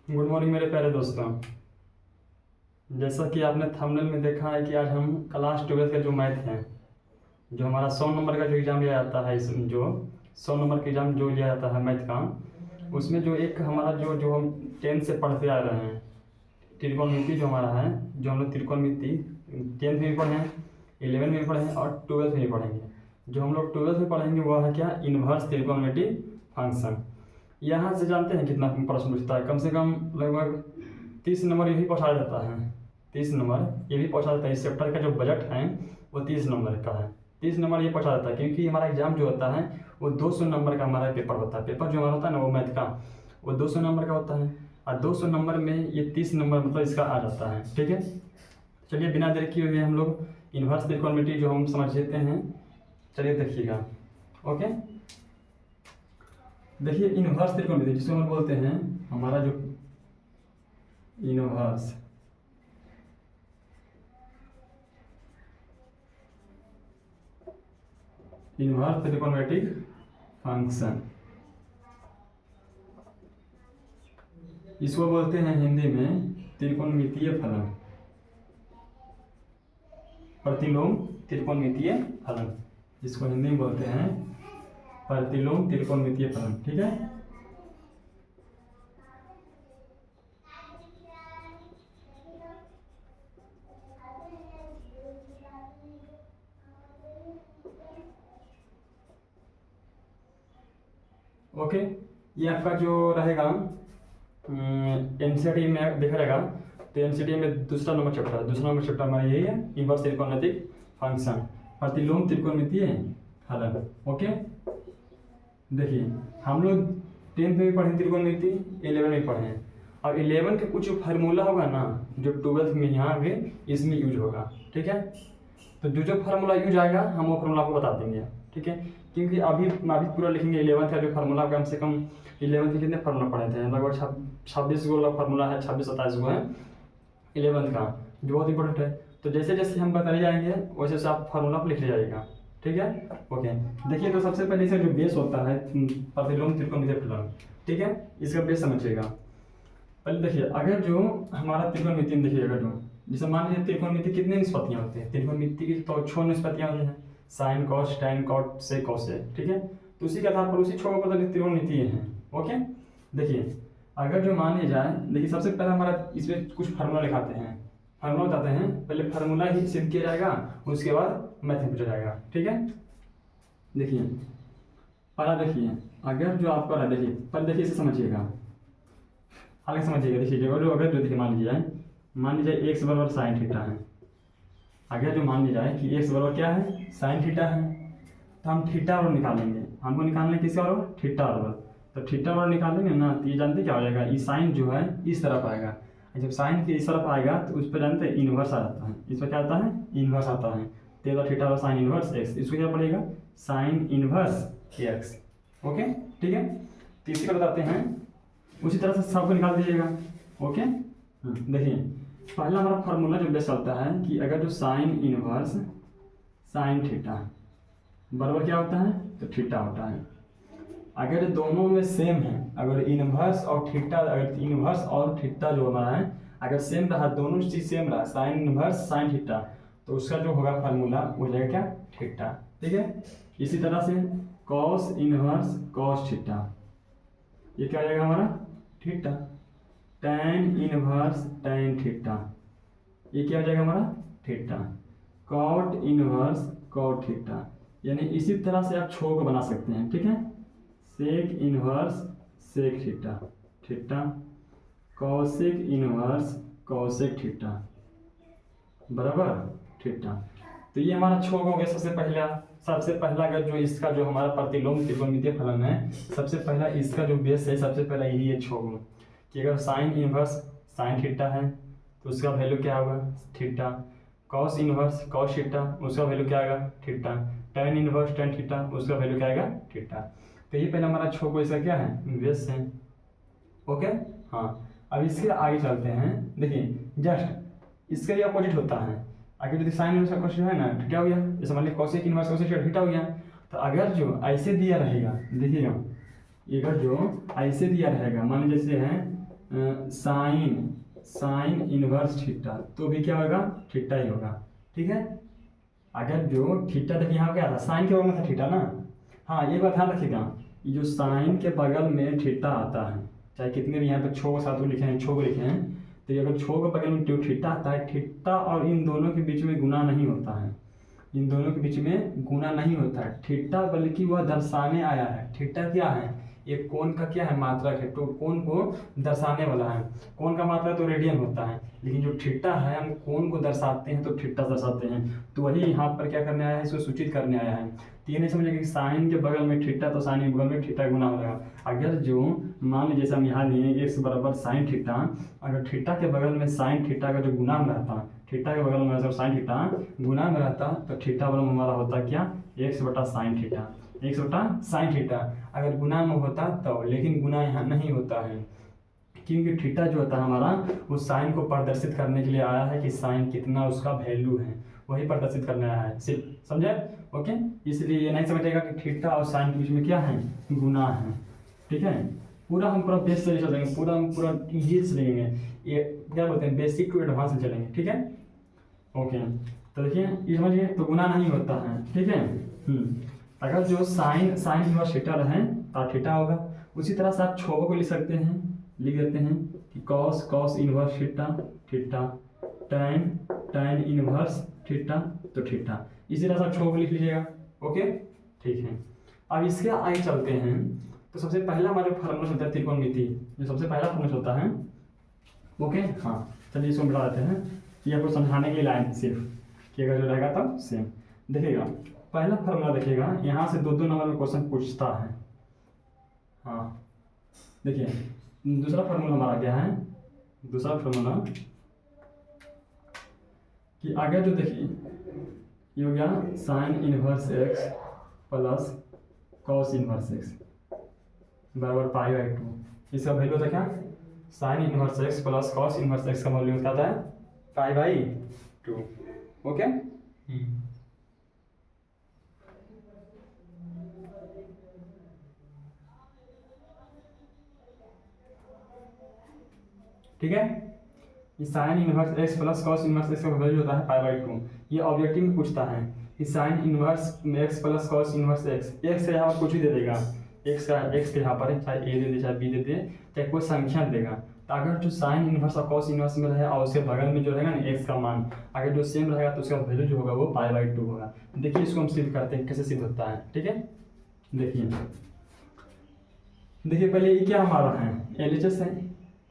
Good morning मेरे प्यारे दोस्तों। जैसा कि आपने थंबनेल में देखा है कि आज हम क्लास 12 का जो मैथ है, जो हमारा 100 नंबर का जो एग्ज़ाम लिया जाता है, इस जो 100 नंबर का एग्ज़ाम जो लिया जाता है मैथ का, उसमें जो एक हमारा जो जो हम 10 से पढ़ते आ रहे हैं, त्रिकोणमिति जो हमारा है, जो हम लोग त्रिकोणमिति 10th में भी पढ़े हैं, 11 में भी पढ़े हैं और 12th में भी पढ़ेंगे। जो हम लोग 12th में पढ़ेंगे वह है क्या, इन्वर्स त्रिकोणमिति फंक्शन। यहाँ से जानते हैं कितना प्रश्न पूछता है, कम से कम लगभग 30 नंबर ये भी पहुँचा जाता है। 30 नंबर ये भी पहुँचा जाता है। इस चैप्टर का जो बजट है वो 30 नंबर का है। 30 नंबर ये पहुँचा जाता है क्योंकि हमारा एग्जाम जो होता है वो 200 नंबर का हमारा पेपर होता है। पेपर जो हमारा होता है ना वो मैथ का, वो 200 नंबर का होता है और 200 नंबर में ये 30 नंबर मतलब इसका आ जाता है। ठीक है, चलिए बिना देर किए हुए हम लोग इन्वर्स त्रिकोणमिति जो हम समझ लेते हैं। चलिए देखिएगा। ओके, देखिए इन्वर्स त्रिकोणमिति जिसको हम बोलते हैं हमारा जो इन्वर्स त्रिकोणमितिक फंक्शन, इसको बोलते हैं हिंदी में त्रिकोणमितीय फलन, प्रतिलोम त्रिकोणमितीय फलन, जिसको हिंदी में बोलते हैं प्रतिलोम त्रिकोणमितीय फलन। ठीक है, ओके। ये आपका जो रहेगा एनसीईआरटी में देखा जाएगा, तो एनसीईआरटी में दूसरा नंबर चैप्टर हमारा यही है, इन्वर्स त्रिकोणमितिक फंक्शन, प्रतिलोम त्रिकोणमितीय फलन। ओके, देखिए हम लोग 10th में भी पढ़े त्रिकोणमिति, 11 में पढ़े हैं और 11 का कुछ फार्मूला होगा ना जो 12th में यहाँ भी इसमें यूज होगा। ठीक है, तो जो जो फार्मूला यूज आएगा हम वो फार्मूला आपको बता देंगे। ठीक है, क्योंकि अभी पूरा लिखेंगे 11th का जो फार्मूला, कम से कम 11th के कितने फार्मूला पढ़े थे, लगभग 26 गो फार्मूला है, 26-27 गो है 11th का, जो बहुत इंपॉर्टेंट है। तो जैसे जैसे हम बताए जाएंगे वैसे वैसे आप फार्मूला पर लिख जाइएगा। ठीक है, ओके। देखिए तो सबसे पहले इसका जो बेस होता है प्रतिलोम त्रिकोणमितीय फलन, ठीक है, इसका बेस समझिएगा। पहले देखिए, अगर जो हमारा त्रिकोणमिति देखिएगा, जो जैसे मान लीजिए त्रिकोणमिति कितने निष्पत्तियां होती हैं, त्रिकोणमिति की तो 6 निष्पत्तियां होती हैं, साइन कॉस टैन कॉट से कॉसेक। ठीक है, तो उसी के आधार पर उसी 6 को पता त्रिकोणमिति हैं। ओके, देखिए अगर जो मान लिया जाए, देखिए सबसे पहले हमारा इसमें कुछ फार्मूला लिखाते हैं, फार्मूला बताते हैं। पहले फार्मूला ही सिद्ध किया जाएगा, उसके बाद मैथ पूछा जाएगा। ठीक है, देखिए पहला देखिए, अगर जो आपका देखिए पहले देखिए इसे समझिएगा, आगे समझिएगा। देखिए अगर जो देखिए मान लीजिए एक्स बराबर साइन थीटा है। अगर जो मान लिया जाए कि एक्स बराबर क्या है, साइन थीटा है, तो हम थीटा बराबर निकालेंगे। हमको निकालना है किसका बराबर, थीटा बराबर। तो थीटा बराबर निकालेंगे ना, तो ये जानते क्या हो जाएगा, ये साइन जो है इस तरफ आएगा। जब साइन के इस तरफ आएगा तो उस पर जानते हैं इन्वर्स आ जाता है। इस पर क्या आता है, इन्वर्स आता है। तो थीटा और साइन इन्वर्स एक्स, इसको क्या पड़ेगा, साइन इन्वर्स एक्स। ओके, ठीक है, तो इसी को बताते हैं। उसी तरह से सबको निकाल दीजिएगा। ओके, देखिए पहला हमारा फार्मूला जो बेस चलता है कि अगर जो साइन इनवर्स साइन थीटा बराबर क्या होता है, तो थीटा होता है। अगर दोनों में सेम है, अगर इनवर्स और थीटा, अगर इनवर्स और थीटा जो हमारा है अगर सेम रहा, दोनों चीज सेम रहा, साइन इनवर्स साइन थीटा, तो उसका जो होगा फार्मूला वो जाएगा क्या, थीटा। ठीक है, इसी तरह से कॉस इनवर्स कॉस थीटा, ये क्या हो जाएगा हमारा, theta. Tan inverse tan theta, ये क्या हो जाएगा हमारा, theta. Cot inverse cot theta, यानी इसी तरह से आप 6 को बना सकते हैं। ठीक है, sec inverse sec theta, theta. Cosec inverse cosec theta बराबर थीटा। तो ये हमारा 6 हो गया। सबसे पहला अगर जो इसका जो हमारा प्रतिलोम त्रिकोणमितीय फलन है, सबसे पहला इसका जो बेस है, सबसे पहला यही है 6 कि अगर साइन इनवर्स साइन थीटा है तो उसका वैल्यू क्या होगा, theta. Cos inverse cos theta, उसका वैल्यू क्या आएगा, theta. Tan inverse tan theta, उसका वैल्यू क्या आएगा, थीटा। तो ये पहले हमारा 6 इसका क्या है, बेस है। ओके, हाँ, अब इसके आगे चलते हैं। देखिए जस्ट इसका ये अपोजिट होता है। अगर यदि साइन इनवर्स का क्वेश्चन है ना, क्या हो गया, जैसे मान लीजिए कॉसेक इनवर्स कॉसेक थीटा हो गया। तो अगर जो ऐसे दिया रहेगा, देखिएगा अगर जो ऐसे दिया रहेगा, मान लीजिए जैसे है साइन साइन इनवर्स थीटा, तो भी क्या होगा, थीटा ही होगा। ठीक है, अगर जो थीटा, देखिए यहाँ क्या था, साइन के बगल में था थीटा ना। हाँ, ये बात ध्यान रखिएगा, ये जो साइन के बगल में थीटा आता है, चाहे कितने भी यहाँ पे छो सात को लिखे हैं, छो को लिखे हैं, तो ये अगर छो के बगल में जो थीटा आता है, थीटा और इन दोनों के बीच में गुना नहीं होता है, इन दोनों के बीच में गुना नहीं होता है थीटा, बल्कि वह दर्शाने आया है। थीटा क्या है, एक कोण का क्या है, मात्रक है, तो कोण को दर्शाने वाला है। कोण का मात्रक तो रेडियन होता है, लेकिन जो थीटा है, हम कोण को दर्शाते हैं तो थीटा दर्शाते हैं, तो वही यहाँ पर क्या करने आया है, इसको सूचित करने आया है। तो ये नहीं समझेगा कि साइन के बगल में थीटा तो साइन के बगल में थीटा गुना हो जाएगा। अगर जो मान लीजिए जैसे हम यहाँ दिए एक्स बराबर साइन थीटा, अगर थीटा के बगल में साइन थीटा का जो गुना में रहता, थीटा के बगल में अगर साइन थीटा गुना में रहता, तो थीटा बगल में हमारा होता क्या, एक्स बटा साइन थीटा, एक्स बटा साइन थीटा अगर गुना में होता तब, लेकिन गुना यहाँ नहीं होता है, क्योंकि थीटा जो होता है हमारा, वो साइन को प्रदर्शित करने के लिए आया है कि साइन कितना उसका वैल्यू है, वही प्रदर्शित करने आया है, सिर्फ समझे। ओके, इसलिए ये नहीं समझेगा कि थीटा और साइन के बीच में क्या है, गुना है। ठीक है, पूरा हम पूरा बेस से चलेंगे, पूरा हम पूरा इजी से चलेंगे, ये क्या बोलते हैं, बेसिक टू एडवांस से चलेंगे। ठीक है, ओके, तो देखिए ये समझिए, तो गुना नहीं होता है। ठीक है, अगर जो साइन साइन इनवर्स थीटा रहे तो थीटा होगा। उसी तरह से आप छो को लिख सकते हैं, लिख देते हैं कि cos cos inverse theta theta, tan tan inverse theta तो थीटा, इसी तरह से आप छो को लिख लीजिएगा। ओके, ठीक है, अब इसके आगे चलते हैं। तो सबसे पहला हमारा जो फार्मूला होता है त्रिकोणमिति, जो सबसे पहला फार्मूला होता है। ओके, हाँ, चलिए इसको मिटा देते हैं, ये आपको समझाने के लिए लाइन सिर्फ, कि अगर जो रहेगा तब सेम। देखिएगा पहला फार्मूला, देखिएगा यहाँ से दो दो नंबर में क्वेश्चन पूछता है। हाँ, देखिए दूसरा फार्मूला हमारा क्या है, दूसरा फार्मूला कि अगर जो देखिए ये हो गया sine inverse x plus cos inverse x बराबर पाई बाई 2, इसका वैल्यू होता क्या, sign inverse x plus cos inverse x का वैल्यू क्या आता है, पाई बाई 2। ओके, ठीक है, ये sign inverse x plus cos inverse x का वैल्यू होता है पाई बाई 2। ये ऑब्जेक्टिव में पूछता है कि sign inverse x plus cos inverse x, x यहाँ पर कुछ भी दे देगा, एक्स के यहाँ पर चाहे ए दे दे चाहे बी दे दे चाहे कोई संख्या देगा, तो अगर जो साइन इनवर्स और कॉस इनवर्स में रहे और उसके बगल में जो रहेगा ना एक्स का मान, अगर जो सेम रहेगा तो उसका वैल्यू जो होगा वो पाई बाई 2 होगा। देखिए इसको हम सिद्ध करते हैं, कैसे सिद्ध होता है। ठीक है, देखिए देखिए पहले ये क्या हमारा है, एलएचएस है,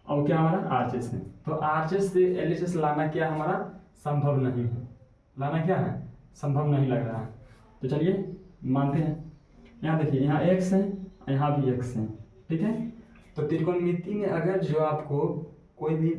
और क्या हमारा आरएचएस है। तो आरएचएस से एलएचएस लाना क्या हमारा संभव नहीं है, लाना क्या है संभव नहीं लग रहा है। तो चलिए मानते हैं, यहाँ देखिए यहाँ एक्स है, यहाँ भी एक्स है। ठीक है, तो त्रिकोणमिति में अगर जो आपको कोई भी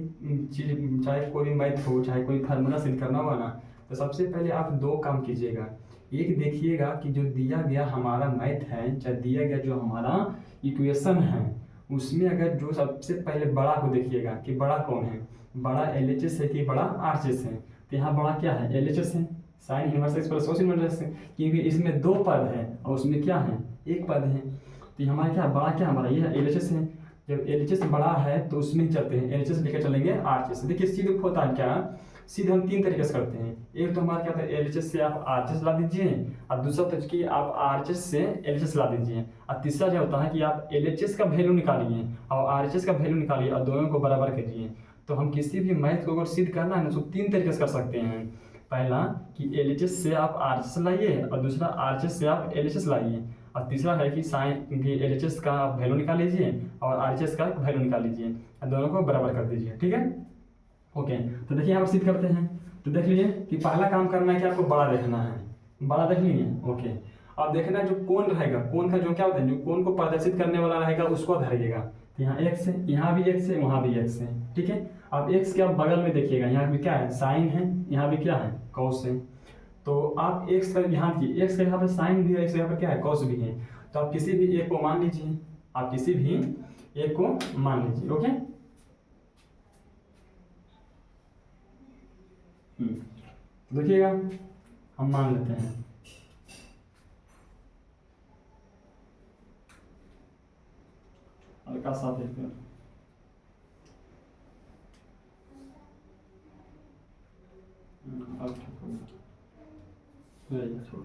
चीज, चाहे कोई भी मैथ हो, चाहे कोई फार्मूला सिद्ध करना होगा ना, तो सबसे पहले आप दो काम कीजिएगा। एक देखिएगा कि जो दिया गया हमारा मैथ है, चाहे दिया गया जो हमारा इक्वेशन है, उसमें अगर जो सबसे पहले बड़ा को देखिएगा कि बड़ा कौन है, बड़ा एलएचएस है कि बड़ा आरएचएस है। तो यहाँ बड़ा क्या है, एलएचएस है, sine inverse x plus cos inverse है, क्योंकि इसमें दो पद है और उसमें क्या है एक पद है। तो हमारा क्या बड़ा, क्या हमारा ये एलएचएस है। जब एलएचएस बड़ा है तो उसमें ही चलते हैं, एलएचएस लेकर चलेंगे आरएचएस। देखिए सीधे होता है क्या, सीधे हम तीन तरीके से करते हैं। एक तो हमारा क्या होता है, एलएचएस से आप आरएचएस ला दीजिए, और दूसरा होता है कि आप आरएचएस से एलएचएस ला दीजिए, और तीसरा क्या होता है कि आप एलएचएस का वैल्यू निकालिए और आरएचएस का वैल्यू निकालिए और दोनों को बराबर कीजिए। तो हम किसी भी मैथ को अगर सिद्ध करना है ना, तो तीन तरीके से कर सकते हैं। पहला कि एलएचएस से आप आरएचएस लाइए, और दूसरा आरएचएस से आप एलएचएस लाइए, और तीसरा है कि साइन की एलएचएस का वैल्यू निकाल लीजिए और आरएचएस का वैल्यू निकाल लीजिए और दोनों को बराबर कर दीजिए। ठीक है, ओके, तो देखिए यहाँ पर सिद्ध करते हैं। तो देख लीजिए कि पहला काम करना है कि आपको बड़ा देखना है, बड़ा देख लीजिए। ओके, अब देखना है जो कोण रहेगा, कोण का जो क्या होता है, जो कोण को प्रदर्शित करने वाला रहेगा उसको धरिएगा। तो यहाँ एक्स है, यहाँ भी एक्स है, वहाँ भी एक्स है। ठीक है, अब एक्स के आप बगल में देखिएगा, यहाँ भी क्या है साइन है, यहाँ भी क्या है कॉस है। तो आप एक्स का यहाँ की एक्स का यहाँ पर साइन भी है, एक्स यहाँ पर क्या है कॉस भी है। तो आप किसी भी एक को मान लीजिए, आप किसी भी एक को मान लीजिए। ओके, देखिएगा हम मान लेते हैं, हल्का सा देखते हैं। अब ठीक हो गया। छोड़ो।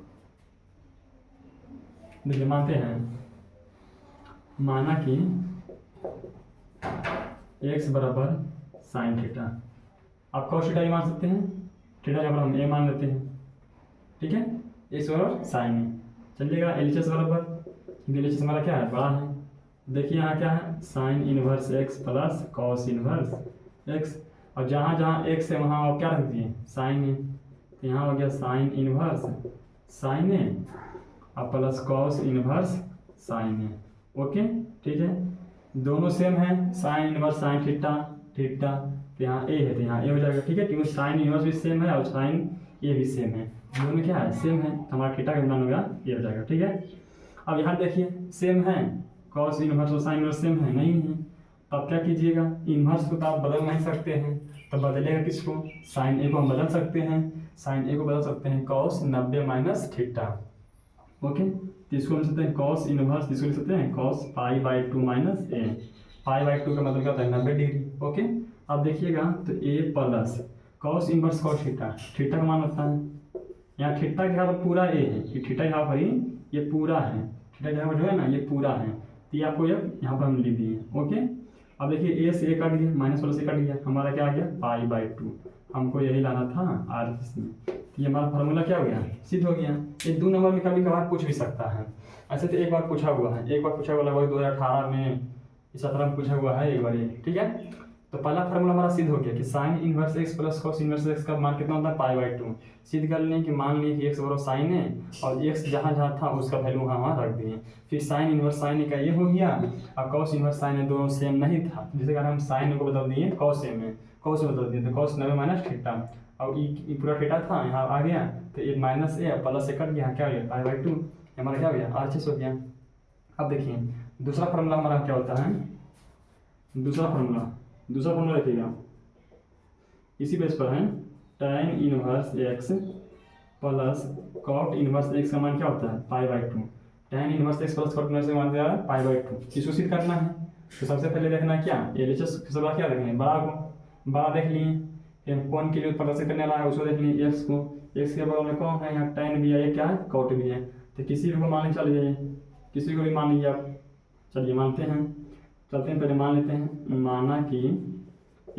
देखिए मानते हैं, माना कि x बराबर साइन थीटा, आप कॉस थीटा ये मान सकते हैं, थीटा यहाँ पर हम ए मान लेते हैं, ठीक है, x बराबर साइन है, चलिएगा एलएचएस बराबर, क्योंकि एलएचएस हमारा क्या है, बड़ा है। देखिए यहाँ क्या है, sine inverse x plus cos inverse x, और जहाँ जहाँ x है वहाँ आप क्या रख दिए, साइन है, तो यहाँ हो गया साइन इनवर्स साइन है और प्लस कॉस इनवर्स साइन है। ओके ठीक है, दोनों सेम है, sine inverse sine theta theta, तो यहाँ ए है तो यहाँ ए हो जाएगा, ठीक है, क्योंकि साइन इनवर्स भी सेम है और साइन ए भी सेम है, दोनों क्या है, सेम है, तो हमारा थीटा का मान होगा ये हो जाएगा, ठीक है। अब यहाँ देखिए सेम है, कॉस इनवर्स और साइन इनवर्स सेम है, नहीं है, तो अब क्या कीजिएगा, इनवर्स को तो आप बदल नहीं सकते हैं, तो बदलेगा किसको, साइन ए को हम बदल सकते हैं, साइन ए को बदल सकते हैं कॉस 90 माइनस थीटा। ओके, तो इसको लिख सकते हैं कॉस इनवर्स, इसको लिख सकते हैं कॉस पाई/2 माइनस ए, पाई/2 का मतलब क्या होता है, 90 डिग्री। ओके, अब देखिएगा तो A plus cos inverse cos theta, theta का मान होता है, यहाँ थीटा के यहाँ पर पूरा ए है, ये थीटा यहाँ पर ही ये पूरा है, थीटा यहाँ पर जो है ना ये पूरा है, तो ये आपको यहाँ पर हम लिख दिए। ओके, अब देखिए ए से ए काट दिया, माइनस वाला से काट दिया, हमारा क्या आ गया पाई/2, हमको यही लाना था आर में, तो ये हमारा फार्मूला क्या हो गया, सिद्ध हो गया। ये 2 नंबर में कभी कभार पूछ भी सकता है, ऐसे तो एक बार पूछा हुआ है, एक बार पूछा हुआ लगभग 2018 में 17 में पूछा हुआ है एक बार ये, ठीक है। तो पहला फार्मूला हमारा सिद्ध हो गया कि sign inverse x plus cos inverse x का मान कितना होता है पाई/2, सिद्ध कर लें कि मान लिए कि एक्स बराबर साइन है और एक्स जहाँ जहाँ था उसका वैल्यू वहाँ रख दिए, फिर साइन इनवर्स साइन का ये हो गया और कॉस इनवर्स साइन दोनों सेम नहीं था, जिसके कारण हम साइन को बदल दिए कॉस ए में, कॉस में बदल दिए तो कॉस 90 माइनस थीटा, और ये पूरा थीटा था यहाँ आ गया, तो ये माइनस ए प्लस से कट गया, क्या हो गया पाई/2, हमारा क्या हो गया आरएचएस हो गया। अब देखिए दूसरा फार्मूला हमारा क्या होता है, दूसरा फार्मूला देखिएगा, इसी बेस पर है, tan inverse x plus cot inverse x का मान क्या होता है पाई/2, tan inverse x plus cot inverse का मान क्या है पाई/2, इसको सिद्ध करना है। तो सबसे पहले देखना है क्या, एलएचएस सबका क्या देखना है, बड़ा को, बड़ा देख लिए, फिर कौन के लिए पता से करने वाला है उसको देख लिए, एक्स को, एक्स के बगल में कौन है, यहाँ tan भी है, ये क्या है कॉट भी है, तो किसी को मान चल जाइए, किसी को भी मान लीजिए आप, चलिए मानते हैं, चलते हैं पहले मान लेते हैं, माना कि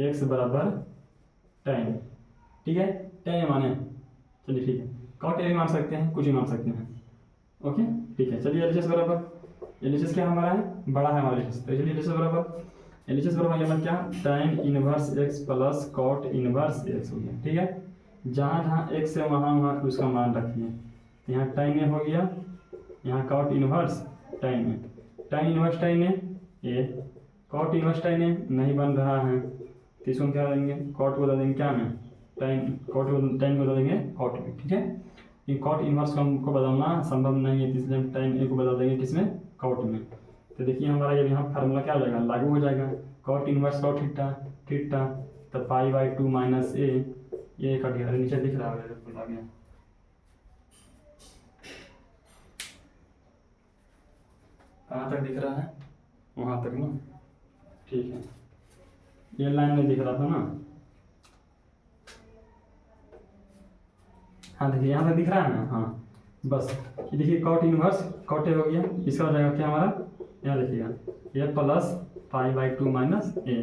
x बराबर tan, ठीक है, tan माने, चलिए ठीक है, कॉट ए भी मान सकते हैं, कुछ भी मान सकते हैं। ओके ठीक है, चलिए एलएचएस बराबर, एलएचएस क्या हमारा है, बड़ा है हमारा एलएचएस, तो चलिए एलएचएस बराबर ये मतलब क्या, tan inverse x plus cot inverse x हो गया, ठीक है, जहाँ जहाँ x है वहाँ वहाँ उसका मान रखिए, तो यहाँ tan ए हो गया, यहाँ कॉट इनवर्स tan ए, tan इनवर्स tan ए, कॉट इनवर्स tan ए नहीं बन रहा है, तो इसको क्या देंगे, कॉट को बता देंगे क्या में, कॉट को tan को बता देंगे कॉट में, ठीक है, ये कॉट इनवर्स को हमको बदलना संभव नहीं है, इसलिए हम tan ए को बदल देंगे किसमें, कॉट में। तो देखिए हमारा ये यहाँ फार्मूला क्या हो जाएगा, लागू हो जाएगा, cot inverse cot theta theta, तो पाई/2 माइनस ए, ये कट गया, नीचे दिख रहा है आ गया, कहाँ तक दिख रहा है, वहाँ तक ना, ठीक है, ये लाइन में दिख रहा था ना, हाँ देखिए यहाँ तक दिख रहा है ना, हाँ बस ये देखिए कॉट इनवर्स कॉट ए हो गया, इसका हो जाएगा क्या हमारा, यहाँ देखिएगा ये प्लस पाई/2 माइनस ए,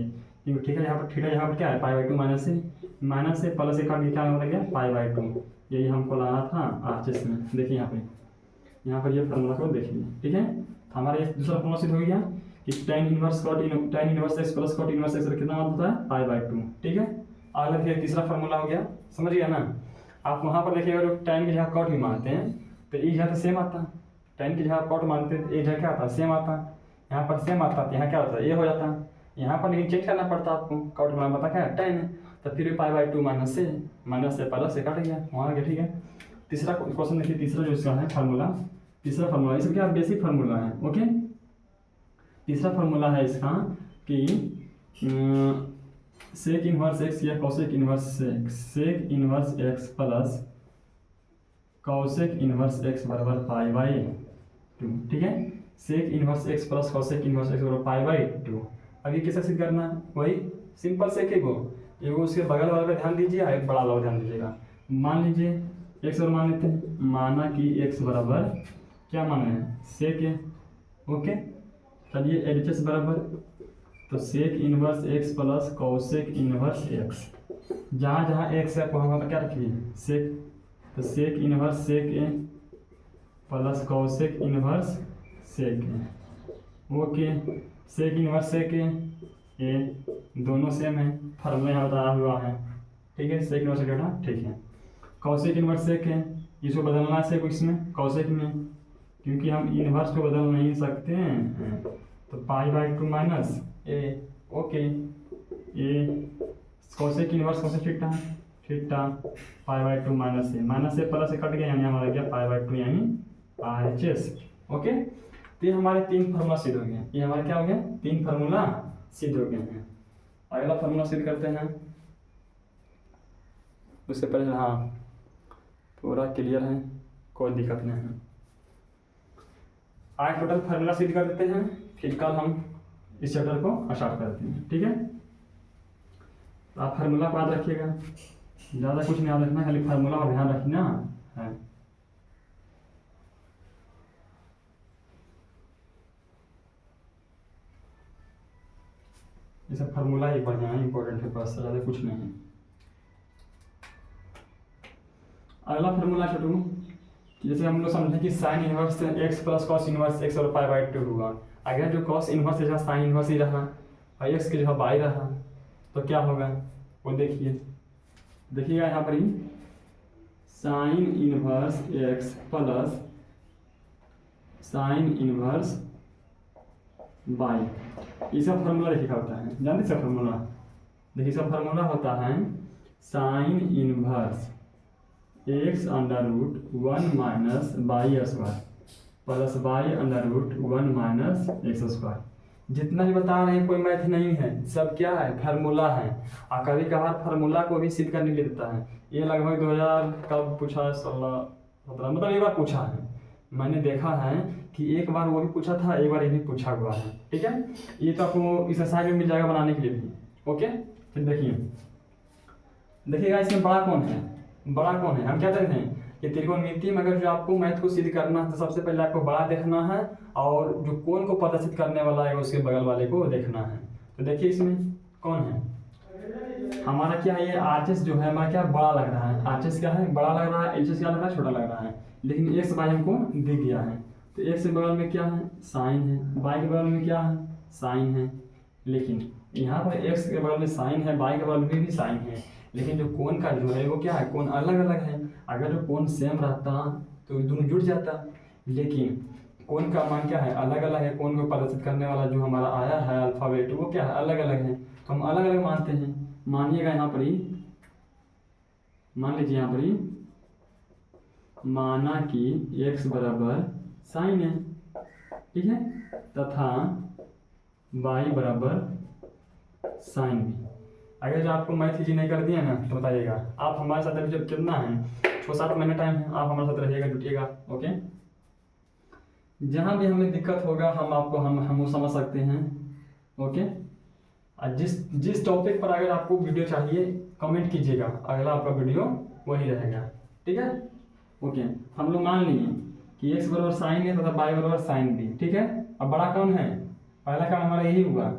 ठीक है, यहाँ पर थीटा यहाँ पर क्या है पाई/2 माइनस ए प्लस ए काट के क्या हो गया पाई/2, यही हमको लाना था आरएचएस में। देखिए यहाँ पर ये फार्मूला को देखिए, ठीक है, तो हमारा ये दूसरा फार्मूला सिद्ध हो गया कि tan inverse x plus cot inverse x कितना होता है पाई/2, ठीक है। अगला फिर तीसरा फार्मूला हो गया, समझ गया ना, आप वहाँ पर देखिएगा लोग tan की जगह कॉट भी मानते हैं तो एक जगह तो सेम आता, tan की जगह कॉट मानते हैं तो एक जगह क्या आता है सेम आता, यहाँ पर सेम आता तो यहाँ क्या होता है ये हो जाता, यहाँ पर लेकिन चेंज करना पड़ता आपको, कॉट मान पता क्या है tan है, तो फिर भी पाई/2 माइनस से प्लस से कट गया, वहाँ आ गया, ठीक है। तीसरा क्वेश्चन देखिए, तीसरा जो इसका है फार्मूला, तीसरा फार्मूला इसका क्या बेसिक फार्मूला है। ओके, तीसरा फार्मूला है इसका कि सेक इनवर्स एक्स या cosec inverse x, sec inverse x plus cosec inverse x बराबर पाई/2, ठीक है, sec inverse x plus cosec inverse x बराबर पाई/2। अब ये कैसे सिद्ध करना है, वही सिंपल सेक एगो उसके बगल वाले पे ध्यान दीजिए, एक बड़ा वाला ध्यान दीजिएगा, मान लीजिए एक्स और मान लेते हैं, माना कि एक्स बराबर क्या मान रहे हैं, सेक है। ओके, चलिए एलएचएस बराबर, तो sec inverse x plus cosec inverse x, जहाँ जहाँ एक्स है वहाँ वहाँ पर क्या रखिए सेक, तो सेक इनवर्स सेक ए प्लस कॉसेक इनवर्स सेक ए। ओके, सेक इनवर्स सेक ए दोनों सेम है, फार्मूला यहाँ बताया हुआ है, ठीक है। सेक इनवर्स सेक है, ठीक है। कॉसेक इनवर्स सेक है, इसको बदलना है सेक इसमें कॉसेक में, क्योंकि हम इनवर्स को बदल नहीं सकते हैं, तो pi by 2 minus A. Okay, A cosec inverse cosec theta, theta pi by 2 minus A plus से कट गया, यानी हमारा क्या पाई बाई 2 यानी RHS। ओके, तो ये हमारे 3 फार्मूला सिद्ध हो गए, ये हमारे क्या हो गया 3 फार्मूला सिद्ध हो गए हैं। अगला फार्मूला सिद्ध करते हैं, उससे पहले हाँ पूरा क्लियर है, कोई दिक्कत नहीं है। आज टोटल फार्मूला सिद्ध कर देते हैं, फिर कल हम इस चैप्टर को स्टार्ट करते हैं, ठीक है। तो आप फार्मूला को याद रखिएगा, ज़्यादा कुछ नहीं याद रखना, खाली फार्मूला का ध्यान रखना है। ये सब फार्मूला ही बढ़िया है, इंपॉर्टेंट है, बस ज़्यादा कुछ नहीं है। अगला फार्मूला छोटू, जैसे हम लोग समझें कि sign inverse x plus cos inverse x और पाई बाई 2 हुआ, अगर जो कॉस इनवर्स जहाँ साइन इनवर्स ही रहा और एक्स की जगह बाई रहा तो क्या होगा वो देखिएगा यहाँ पर ही, sine inverse x plus sine inverse y, ये सब फार्मूला देखिए होता है, जानते सब फार्मूला, देखिए सब फार्मूला होता है sine inverse x under root 1 minus y square plus y under root 1 minus x square. जितना भी बता रहे हैं कोई मैथ नहीं है, सब क्या है फार्मूला है, और कभी कभार फार्मूला को भी सिद्ध करने के लिए देता है। ये लगभग 2000 कब पूछा, 16-17 मतलब एक बार पूछा है, मैंने देखा है कि एक बार वो भी पूछा था, एक बार ये भी पूछा हुआ है, ठीक है। ये तो आपको इस असाइनमेंट में मिल जाएगा बनाने के लिए भी। ओके, फिर देखिएगा इसमें बड़ा कौन है, बड़ा कौन है, हम क्या कहते हैं कि त्रिकोणमिति में अगर जो आपको मैथ को सिद्ध करना है तो सबसे पहले आपको बड़ा देखना है, और जो कोण को प्रदर्शित करने वाला है उसके बगल वाले को देखना है। तो देखिए इसमें कौन है, हमारा क्या है, ये RHS जो है हमारा क्या बड़ा लग रहा है, RHS क्या है बड़ा लग रहा है, LHS क्या लग रहा है छोटा लग रहा है, लेकिन एक्स बाई हमको दिख गया है, तो एक्स के बगल में क्या है साइन है, बाई के बगल में क्या है साइन है, लेकिन यहाँ पर एक्स के बगल में साइन है, बाई के बगल में भी साइन है, लेकिन जो कोण का जो है वो क्या है, कोण अलग अलग है। अगर जो कोण सेम रहता तो दोनों जुड़ जाता, लेकिन कोण का मान क्या है अलग अलग है, कोण को प्रदर्शित करने वाला जो हमारा आया है अल्फाबेट वो क्या है अलग अलग है, तो हम अलग अलग मानते हैं। मानिएगा यहाँ पर ही, मान लीजिए यहाँ पर ही, माना कि एक्स बराबर साइन है, ठीक है, तथा बाई बराबर साइन भी। अगर जो आपको मैथ इजी नहीं कर दिया ना तो बताइएगा, आप हमारे साथ अभी जब कितना है 6-7 महीने टाइम है, आप हमारे साथ रहिएगा, जुटिएगा। ओके, जहाँ भी हमें दिक्कत होगा हम आपको हम वो समझ सकते हैं। ओके, और जिस टॉपिक पर अगर आपको वीडियो चाहिए कमेंट कीजिएगा, अगला आपका वीडियो वही रहेगा, ठीक है। ओके, हम लोग मान लिए कि एक्स बराबर साइन है तथा बाई बराबर साइन भी, ठीक है। अब बड़ा कौन है, पहला काम हमारा यही हुआ,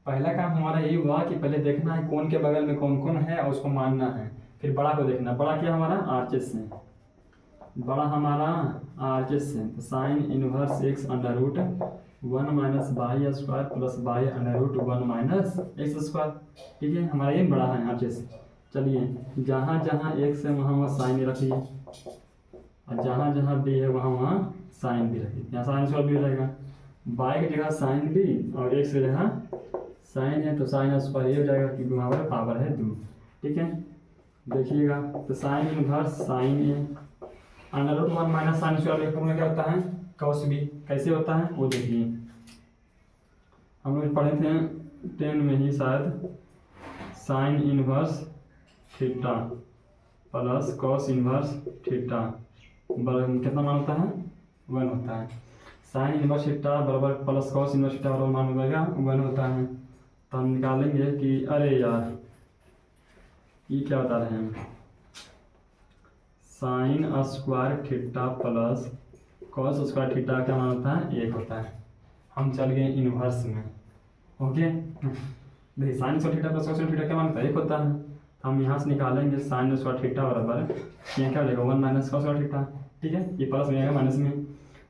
पहला काम हमारा यही हुआ कि पहले देखना है कौन के बगल में कौन कौन है और उसको मानना है, फिर बड़ा को देखना। बड़ा क्या हमारा RHS है, बड़ा हमारा RHS है, तो sine inverse x under root 1 minus y square plus y under root 1 minus x square, ठीक है, हमारा ये बड़ा है RHS। चलिए जहाँ जहाँ एक्स है वहाँ वहाँ साइन रखिए, और जहाँ जहाँ बी है वहाँ वहाँ साइन भी रखिए, यहाँ साइन स्क्वायर भी रहेगा, बाई की जगह साइन भी और एक्स की जगह साइन है तो साइन स्क्वायर ये हो जाएगा क्योंकि वहाँ पर पावर है 2, ठीक है। देखिएगा तो sine inverse sine A under root 1 minus sine square में क्या होता है कॉस बी, कैसे होता है वो देखिए, हम लोग पढ़े थे 10 में ही शायद, sine inverse theta plus cos inverse theta बराबर कितना मान होता है 1 होता है, साइन इनवर्स थीटा बराबर प्लस कॉस इनवर्स थीटा बराबर मान हो जाएगा 1 होता है। तो हम निकालेंगे कि अरे यार ये क्या बता रहे हैं, sign square theta plus cos square theta क्या मान होता है 1 होता है। हम चल गए इनवर्स में। ओके, देखिए sign square theta plus cos square theta क्या मान होता है 1 होता है। तो हम यहाँ से निकालेंगे साइन स्क्वायर थीटा बराबर यहाँ क्या हो जाएगा 1 माइनस कॉस स्क्वायर थीटा। ठीक है, ये प्लस में आएगा माइनस में।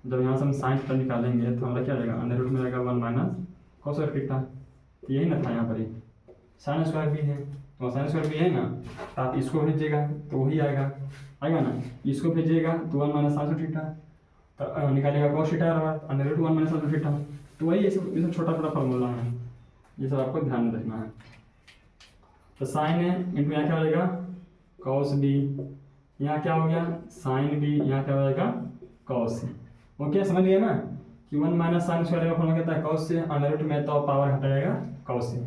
जब यहाँ से हम साइन थीटा निकालेंगे तो हमारा क्या हो जाएगा अंडर रूट में आएगा 1 माइनस कॉस स्क्वायर थीटा। यही ना था यहाँ पर ही साइन स्क्वायर भी है, तो साइन स्क्वायर भी है ना, तो आप इसको भेजिएगा तो वही आएगा ना, इसको भेजिएगा तो 1 माइनस साइन स्क्वायर थीटा, तो निकालेगा कॉस थीटा बराबर under root 1 minus sine square theta. तो वही ये सब छोटा छोटा फॉर्मूला है, ये सब आपको ध्यान में रखना है। तो साइन है इंटू यहाँ क्या हो जाएगा कॉस बी, यहाँ क्या हो गया साइन बी, यहाँ क्या हो जाएगा कॉस। ओके, समझ गया ना कि 1 माइनस साइन स्क्वायर का फॉर्मूला कहता है कॉस से, अंडर रूट में तो पावर हटाएगा कॉस से।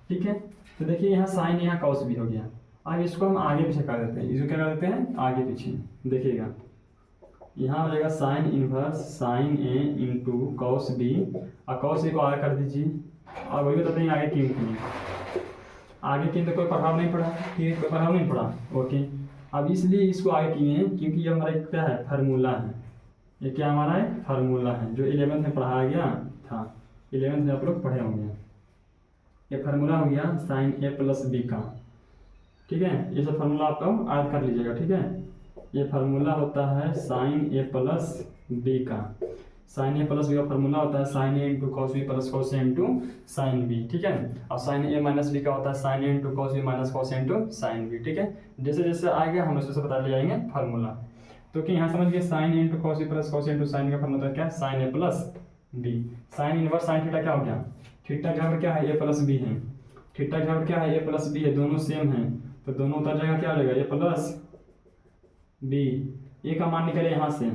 ठीक है, तो देखिए यहाँ साइन यहाँ कॉस भी हो गया। अब इसको हम आगे पीछे कर देते हैं, इसको क्या कर देते हैं आगे पीछे। देखिएगा यहाँ हो जाएगा sign inverse sine A into cos B, और कॉस ए को आगे कर दीजिए, और वही बताते हैं आगे क्यों किए। आगे किए तो कोई प्रभाव नहीं पड़ा, ठीक है, कोई प्रभाव नहीं पड़ा। ओके, अब इसलिए इसको आगे किए हैं क्योंकि ये हमारा एक क्या है फार्मूला है, ये क्या हमारा एक फार्मूला है जो 11th में पढ़ाया गया था। 11th में आप लोग पढ़े होंगे। ये फार्मूला हो गया साइन ए प्लस बी का। ठीक है, ये सब फार्मूला आपको याद कर लीजिएगा। ठीक है, ये फार्मूला होता है साइन ए प्लस बी का। साइन ए प्लस बी का फार्मूला होता है sine A into cos B plus cos A into sine B. ठीक है, और साइन ए माइनस बी का होता है sine A into cos B minus cos A into sine B. ठीक है, जैसे जैसे आएगा हम उससे बता ले जाएंगे फार्मूला। तो कि यहाँ समझ गए sine A into cos B plus cos A into sine का फार्मूला क्या है sine A plus B. Sine inverse sine theta क्या हो गया, थीटा के बराबर क्या है ए प्लस बी है, थीटा के बराबर क्या है ए प्लस बी है, दोनों सेम है तो दोनों उतर जाएगा, क्या हो जाएगा ए प्लस बी। ए का मान निकालिए यहाँ से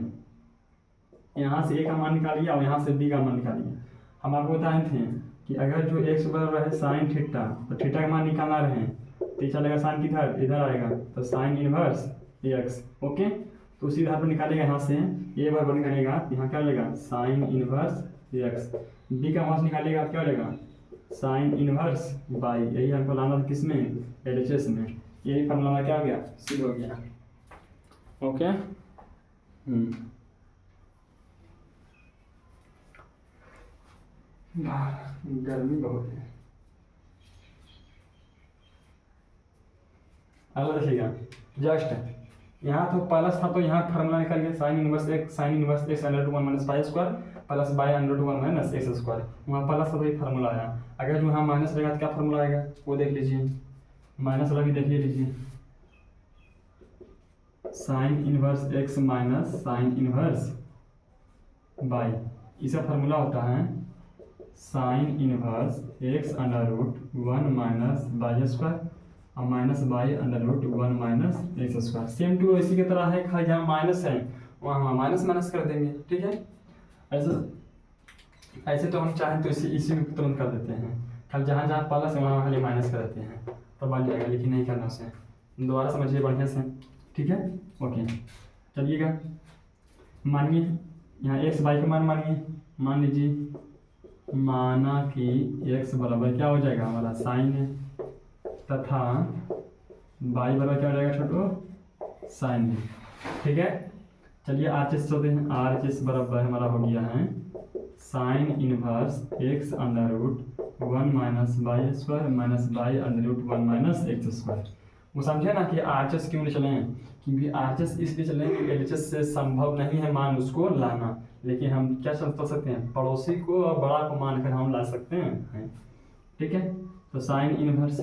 ए का मान निकालिए और यहाँ से बी का मान निकालिए। हम आपको बताए थे कि अगर जो एक्स बराबर है साइन थीटा तो थीटा का मान निकालना रहे तो ये चलेगा साइन किधर इधर आएगा तो साइन इनवर्स एक्स। ओके, तो उसी आधार पर निकालेगा यहाँ से ए बराबर निकालेगा यहाँ क्या लेगा साइन इनवर्स एक्स, बी का मान निकालेगा क्या लेगा साइन इनवर्स बाई। यही हमको लाना था किस में एलएचएस में, यही फॉर्मूला क्या हो गया सिद्ध हो गया। ओके, गर्मी बहुत है। अगला देखिएगा जस्ट यहाँ तो प्लस था तो यहाँ फार्मूला निकल गया sine inverse x under root 1 minus pi square plus y under root 1 minus x square. वहाँ प्लस था तो ये फार्मूला आया। अगर जो यहाँ माइनस रहेगा तो क्या फार्मूला आएगा वो देख लीजिए, माइनस वाला भी देख लीजिए sine inverse x minus sine inverse y, इसका फार्मूला होता है sine inverse x under root 1 minus y square और minus y under root 1 minus x square. Same to इसी की तरह है, खाली जहाँ माइनस है वहाँ माइनस माइनस कर देंगे। ठीक है, ऐसे तो हम चाहें तो इसी में तुरंत कर देते हैं, खाली जहाँ जहाँ प्लस है वहाँ खाली माइनस कर देते हैं तो बन जाएगा, लेकिन नहीं करना उसे। दोबारा समझिए बढ़िया से। ठीक है, ओके, चलिएगा मानिए यहाँ एक्स बाई का मान मानिए, मान लीजिए माना कि x बराबर क्या हो जाएगा हमारा साइन है तथा y बराबर क्या हो जाएगा छोटो साइन है। ठीक है, चलिए RHS चलते हैं। RHS बराबर हमारा हो गया है sine inverse x under root 1 minus y square minus y under root 1 minus x square. वो समझे ना कि RHS क्यों नहीं चले, क्योंकि RHS इसलिए चले कि LHS से संभव नहीं है मान उसको लाना, लेकिन हम क्या चल सकते हैं पड़ोसी को और बड़ा को मानकर हम ला सकते हैं। ठीक है, तो साइन इनवर्स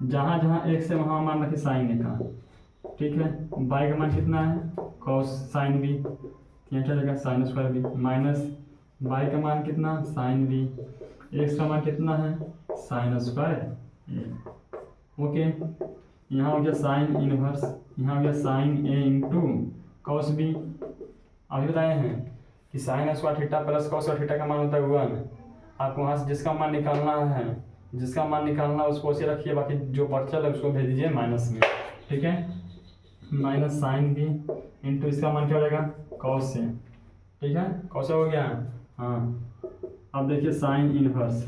जहाँ जहाँ एक से वहाँ मान रखे साइन का। ठीक है, बाई का मान कितना है कॉस साइन बी, यहाँ क्या जाएगा sine square B minus y का मान कितना साइन बी, एक्स का मान कितना है साइन स्क्वायर। ओके, यहाँ हो गया साइन इनवर्स, यहाँ हो गया sign A into cos B. अभी बताए हैं कि sign square theta plus cos square theta का मान होता है 1। आपको वहाँ से जिसका मान निकालना उसको ऐसे रखिए, बाकी जो बचल है उसको भेज दीजिए माइनस में। ठीक है, माइनस साइन बी इंटू इसका मान क्या हो जाएगा कॉस से। ठीक है, कॉस हो गया। हाँ, अब देखिए साइन इनवर्स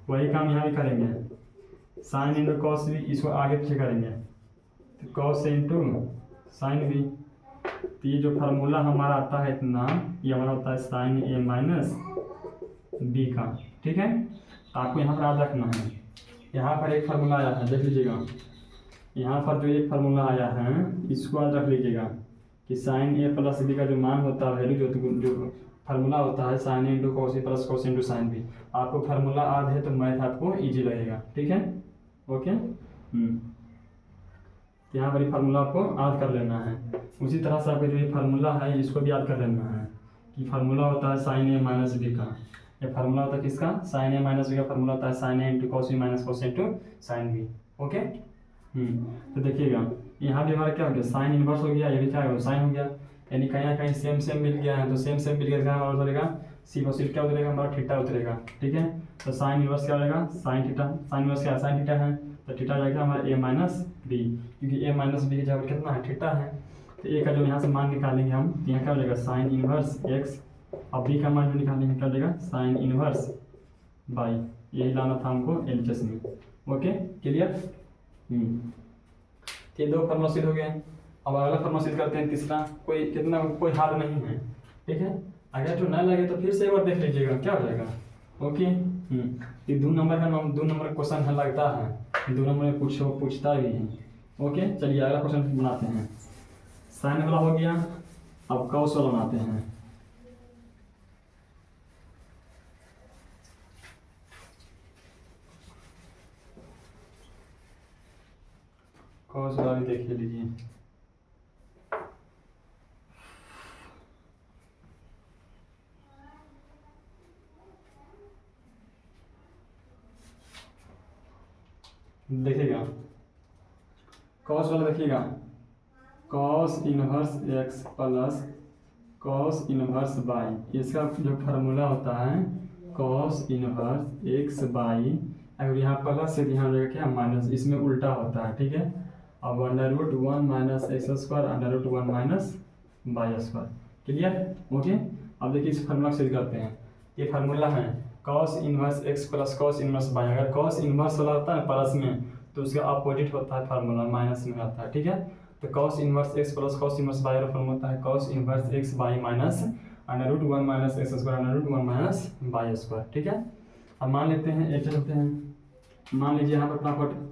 वही काम यहाँ भी करेंगे, साइन इंटू कॉस बी, इसको आगे पीछे करेंगे तो कॉस इंटू साइन बी। तो ये जो फार्मूला हमारा आता है इतना, ये हमारा होता है साइन ए माइनस बी का, ठीक है। तो आपको यहाँ पर याद रखना है, यहाँ पर एक फार्मूला आया है, देख लीजिएगा, यहाँ पर जो एक फार्मूला आया है इसको याद रख लीजिएगा कि साइन ए प्लस बी का जो मान होता है, वैल्यू जो फार्मूला होता है sine A into cos A plus cos into sine B. आपको फार्मूला याद है तो मैथ आपको ईजी लगेगा, ठीक है, ओके। यहाँ पर ये फार्मूला आपको याद कर लेना है। उसी तरह से आपका जो ये फार्मूला है इसको भी याद कर लेना है कि फार्मूला होता है साइन ए माइनस बी का। ये फार्मूला होता है किसका? साइन ए माइनस बी का फार्मूला होता है sine A into cos B minus cos into sine B, okay. तो देखिएगा यहाँ भी हमारा क्या हो गया, साइन इनवर्स हो गया, ये भी क्या हो गया, साइन हो गया, यानी कहीं ना कहीं सेम सेम मिल गया है। तो सेम सेम मिल गया हमारा उतरेगा सी बस क्या उतरेगा हमारा, थीटा उतरेगा, ठीक है। तो साइन इनवर्स क्या हो जाएगा, साइन थीटा, साइन इनवर्स क्या है, साइन थीटा है, तो थीटा जाएगा हमारा ए माइनस बी, क्योंकि ए माइनस बी की जगह पर कितना है, थीटा है। तो ए का जो यहाँ से मान निकालेंगे हम, तो यहाँ क्या हो जाएगा साइन इनवर्स एक्स, और बी का मान जो निकालेंगे क्या हो जाएगा साइन इनवर्स बाई। यही लाना था हमको एलएचएस में, ओके, क्लियर। ये दो फॉर्मूला सिद्ध हो गए। अब अगला फॉर्मूला सिद्ध करते हैं, तीसरा। कोई हाल नहीं है, ठीक है। अगर जो ना लगे तो फिर से एक बार देख लीजिएगा क्या हो जाएगा, ओके। ये 2 नंबर का क्वेश्चन है, लगता है 2 नंबर में पूछता भी है, ओके। चलिए अगला क्वेश्चन बनाते हैं। साइन वाला हो गया, अब कॉस वाला बनाते हैं। कॉस वाला भी देख लीजिए। देखिएगा कॉस वाला, देखिएगा cos inverse x plus cos inverse y, इसका जो फार्मूला होता है कॉस इनवर्स एक्स बाई, अगर यहाँ प्लस से ध्यान रखेगा क्या माइनस, इसमें उल्टा होता है, ठीक है। अब √1 minus x square √1 minus y square, clear, okay. अब देखिए इस फार्मूला से करते हैं। ये फार्मूला है cos inverse x plus cos inverse by. अगर कॉस इनवर्स वाला होता है प्लस में तो उसका अपोजिट होता है फार्मूला, माइनस में आता है, ठीक है। तो cos inverse x plus cos inverse by का फार्मूला होता है cos inverse x y minus √1 minus x square √1 minus y square, ठीक है। अब मान लेते हैं, ऐसे करते हैं, मान लीजिए यहाँ पर फटाफट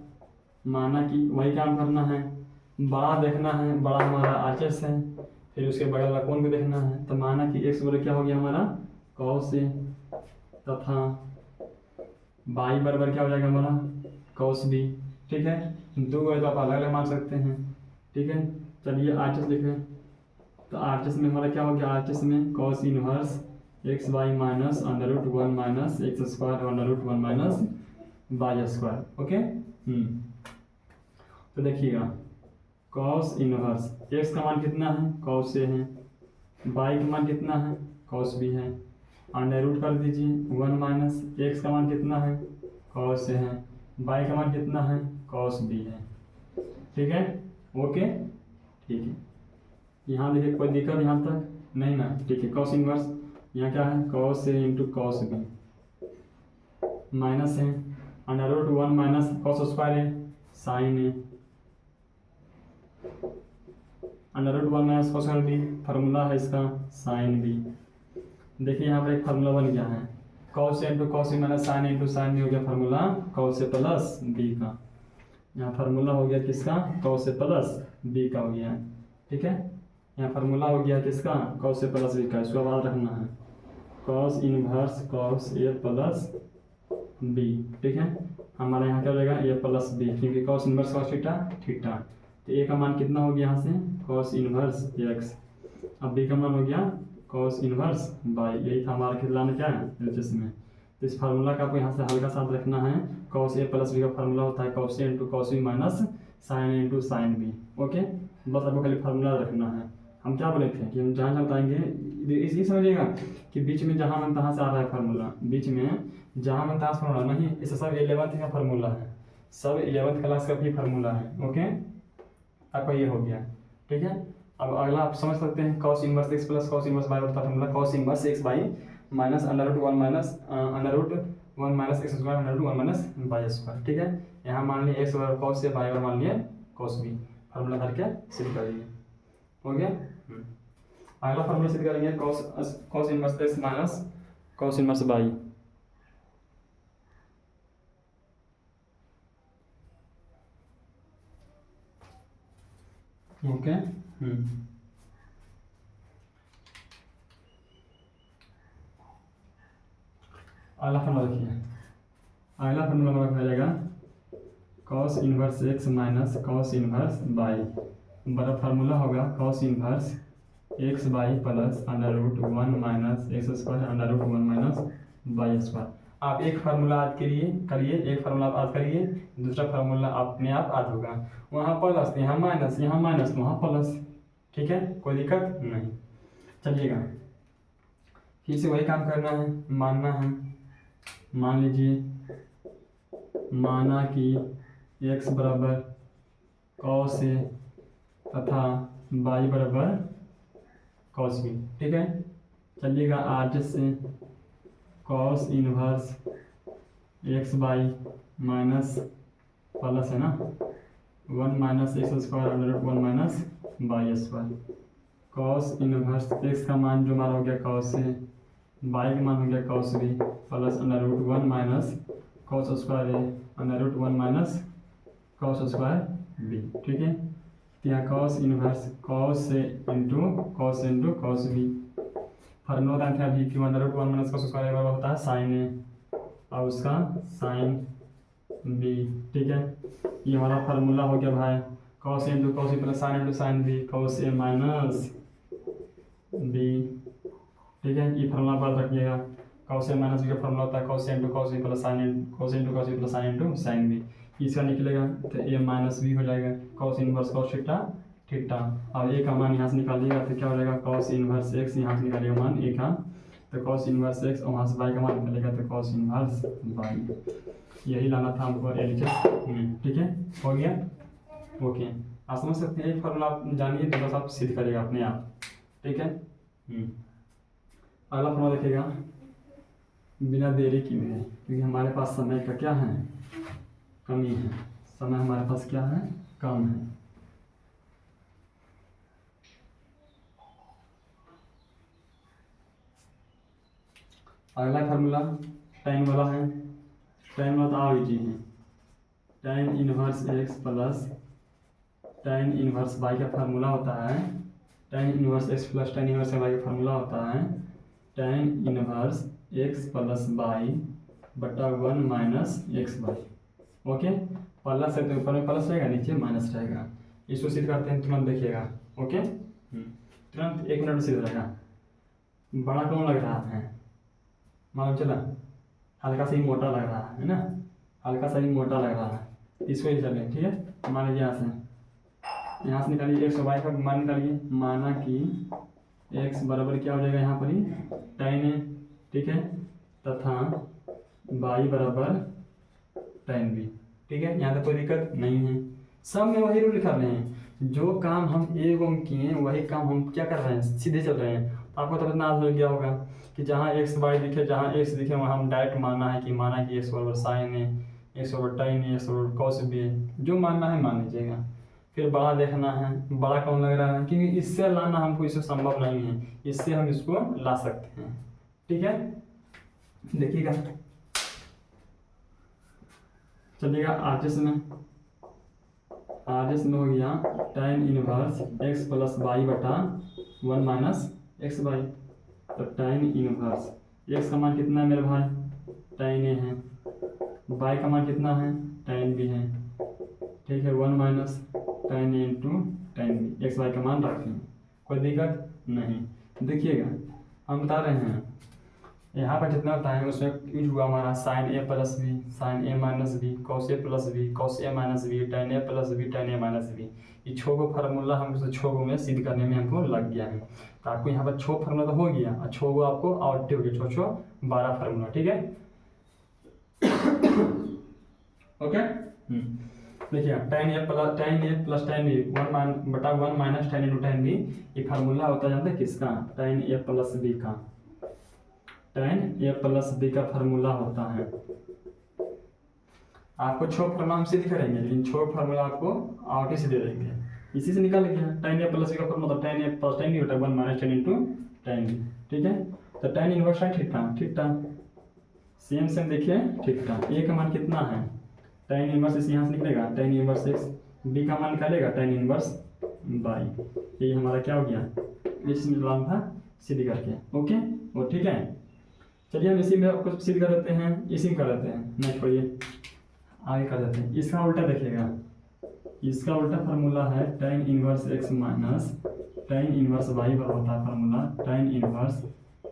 माना कि वही काम करना है, बड़ा देखना है, बड़ा हमारा आरएचएस है, फिर उसके बगल वाला कोण को देखना है। तो माना कि एक्स बराबर क्या हो गया हमारा कॉस ए, तथा बाई बराबर क्या हो जाएगा हमारा कॉस बी, ठीक है। 2 है तो आप अलग अलग मान सकते हैं, ठीक है। चलिए आरएचएस देखें, तो आरएचएस में हमारा क्या हो गया, आरएचएस में cos inverse x y minus √1 minus x square √1 minus y square, okay. तो देखिएगा कॉस इनवर्स एक्स का मान कितना है, कॉस ए है, बाई का मान कितना है, कॉस बी है, √ कर दीजिए 1 माइनस एक्स का मान कितना है, कॉस ए है, बाई का मान कितना है, कॉस बी है, ठीक है, ओके, ठीक है। यहाँ देखिए कोई दिक्कत यहाँ तक नहीं ना, ठीक है। कॉस इनवर्स यहाँ क्या है cos A into cos B, minus है √1 माइनस कॉस स्क्वायर है sine A, √1 minus cos square B, formula है इसका साइन बी। देखिए यहाँ पर एक फार्मूला बन गया है cos A into cos B minus sine into sine B, हो गया formula cos A plus B का। यहाँ फार्मूला हो गया किसका, कॉस ए प्लस बी का हो गया, ठीक है। यहाँ फार्मूला हो गया किसका, कॉस ए प्लस बी का। इसको याद रखना है cos inverse cos A plus B, ठीक है। हमारे यहाँ क्या हो जाएगा ए प्लस बी, क्योंकि कॉस इनवर्स कॉस थीटा। तो ए का मान कितना हो गया यहाँ से कॉस इनवर्स एक्स, अब बी का मान हो गया कॉस इनवर्स बाई। यही था हमारा कितना क्या है एलएचएस में। तो इस फार्मूला का आपको यहाँ से हल्का साथ रखना है, कॉस ए प्लस बी का फार्मूला होता है cos A into cos B minus sine A into sine B, okay. बस आपको खाली फार्मूला रखना है। हम क्या बोले थे कि हम जहाँ जहाँ बताएंगे इसी समझिएगा कि बीच में जहाँ मन तहाँ से आ रहा है फार्मूला, बीच में जहाँ मन तहाँ से फार्मूला नहीं, इसे सब 11th का फार्मूला है, सब 11th क्लास का भी फार्मूला है, ओके। आपका ये हो गया, ठीक है। अब अगला आप समझ सकते हैं cos inverse x plus cos inverse by होता है formula cos inverse x y minus √1 minus √1 minus x square √1 minus y square, ठीक है। यहाँ मान लिया एक्स बराबर कॉस से, बाई बराबर मान लिया कॉस बी, फार्मूला करके सिद्ध कर दिए, हो गया। अगला फार्मूला सिद्ध करेंगे cos inverse x minus cos inverse y. Okay. अगला फार्मूला देखिए, अगला फार्मूला हमारा हो जाएगा cos inverse x minus cos inverse y बड़ा फार्मूला होगा cos inverse x y plus under root 1 minus x square under root 1 minus y square. आप एक फार्मूला याद करिए, एक फार्मूला आप याद करिए, दूसरा फार्मूला अपने आप याद होगा। वहाँ प्लस, यहाँ माइनस वहाँ प्लस, ठीक है, कोई दिक्कत नहीं। चलिएगा फिर से वही काम करना है, मानना है। मान लीजिए, माना कि x बराबर कॉस ए तथा y बराबर कॉस बी, ठीक है। चलिएगा आज से cos inverse x y minus plus है ना 1 minus x square under root 1 minus y square. Cos inverse x का मान जो हमारा हो गया कॉस ए, बाई का मान हो गया cos B plus under root 1 minus cos square A under root 1 minus cos square B, ठीक है। तो यहाँ cos inverse cos A into cos B formula होता है B Q under root 1 minus cos square बराबर होता है साइन ए और उसका साइन बी, ठीक है। ये हमारा फार्मूला हो गया भाई cos A into cos B plus sine into sine B cos A minus B, ठीक है। ये फार्मूला बात रखिएगा, कॉस ए माइनस बी का फार्मूला होता है cos A into cos B plus sine cos into cos B plus sine into sine B. इसका निकलेगा तो ए माइनस बी हो जाएगा कॉस इनवर्स कॉस थीटा और ए का मान यहाँ से निकालिएगा तो क्या हो जाएगा कॉस इनवर्स एक्स, यहाँ से निकालिएगा मान ए का तो कॉस इनवर्स एक्स और वहाँ से बाई का मान निकलेगा तो कॉस इनवर्स बाई। यही लाना था हमको एलएचएस में, ठीक है, हो गया। ओके, आप समझ सकते हैं, एक फार्मूला आप जानिए तो बस आप सिद्ध करेगा अपने आप, ठीक है। अगला फार्मूला देखिएगा बिना देरी किए, क्योंकि हमारे पास समय का क्या है, कमी है, समय हमारे पास क्या है, कम है। अगला फार्मूला tan वाला है, tan वाला तो आ लीजिए है tan inverse x plus tan inverse y का फार्मूला होता है tan inverse x plus tan inverse y का फार्मूला होता है tan inverse x plus y बटा 1 minus x y. Okay, plus है तो ऊपर में प्लस रहेगा, नीचे माइनस रहेगा। इसको सिद्ध करते हैं, तुरंत देखिएगा। ओके, तुरंत 1 मिनट में सिद्ध रहेगा। बड़ा कौन लग रहा है, मालूम चला, हल्का सा ही मोटा लग रहा है ना, हल्का सा ही मोटा लग रहा है, इसको ही चलें, ठीक है। मान लीजिए यहाँ से निकालिए एक्स वाई का मान निकालिए, माना कि एक्स बराबर क्या हो जाएगा यहाँ पर ही tan ए, ठीक है, तथा वाई बराबर tan बी, ठीक है। यहाँ तक कोई दिक्कत नहीं है, सब में वही रूल कर रहे हैं, जो काम हम ए को किए वही काम हम क्या कर रहे हैं, सीधे चल रहे हैं। आपको तो पता हो गया होगा कि जहाँ एक्स वाई दिखे, जहाँ एक्स दिखे वहाँ हम डायरेक्ट माना है कि एक्स बराबर साइन है, एक्स बराबर टाइन है, एक्स बराबर कॉस बी है, जो मानना है मान लीजिएगा। फिर बड़ा देखना है, बड़ा कौन लग रहा है, क्योंकि इससे लाना हमको इससे संभव नहीं है, इससे हम इसको ला सकते हैं, ठीक है। देखिएगा, चलिएगा आर्टिस में हो गया tan inverse x plus y बटा 1 माइनस एक्स वाई। तो tan इनवर्स एक्स का मान कितना है मेरे भाई, tan ए है, वाई का मान कितना है, tan बी है, ठीक है। 1 minus tan A into tan B, x y का मान रखें, कोई दिक्कत नहीं। देखिएगा हम बता रहे हैं यहाँ पर जितना होता है उसमें यूज हुआ हमारा sign A plus B, sign A minus B, cos A plus B, cos A minus B, tan A plus B, tan A minus B. ये छो को फार्मूला हमको छो में सिद्ध करने में हमको लग गया है। तो आपको यहाँ पर छो फार्मूला तो हो गया और छो को आपको आउट हो गया, छो 12 फार्मूला, ठीक है। ओके, देखिए tan A plus tan B 1 बटा 1 minus tan into tan B, ये फार्मूला होता है जानते हैं किसका, tan ए प्लस बी का, tan ए प्लस बी का फार्मूला होता है। आपको छो फार्मूला हम सिद्ध करेंगे, लेकिन छो फार्मूला आपको आउट ही से दे देंगे, इसी से निकाल गया tan a प्लस b का formula, tan a plus tan b बटा 1 minus tan into tan b, ठीक है। तो tan इनवर्स है थीटा, सेम देखिए थीटा, a का मान कितना है, tan इनवर्स इस यहाँ से निकलेगा tan इनवर्स x, b का मान निकालेगा tan इनवर्स y, ये हमारा क्या हो गया, इस निकालना था सीधी करके, ओके वो ठीक है। चलिए हम इसी में आपको सिद्ध कर देते हैं, इसी में कर देते हैं, नहीं छोड़िए आगे कर देते हैं। इसका उल्टा देखिएगा, इसका उल्टा फार्मूला है tan inverse x minus tan inverse y पर होता है formula tan inverse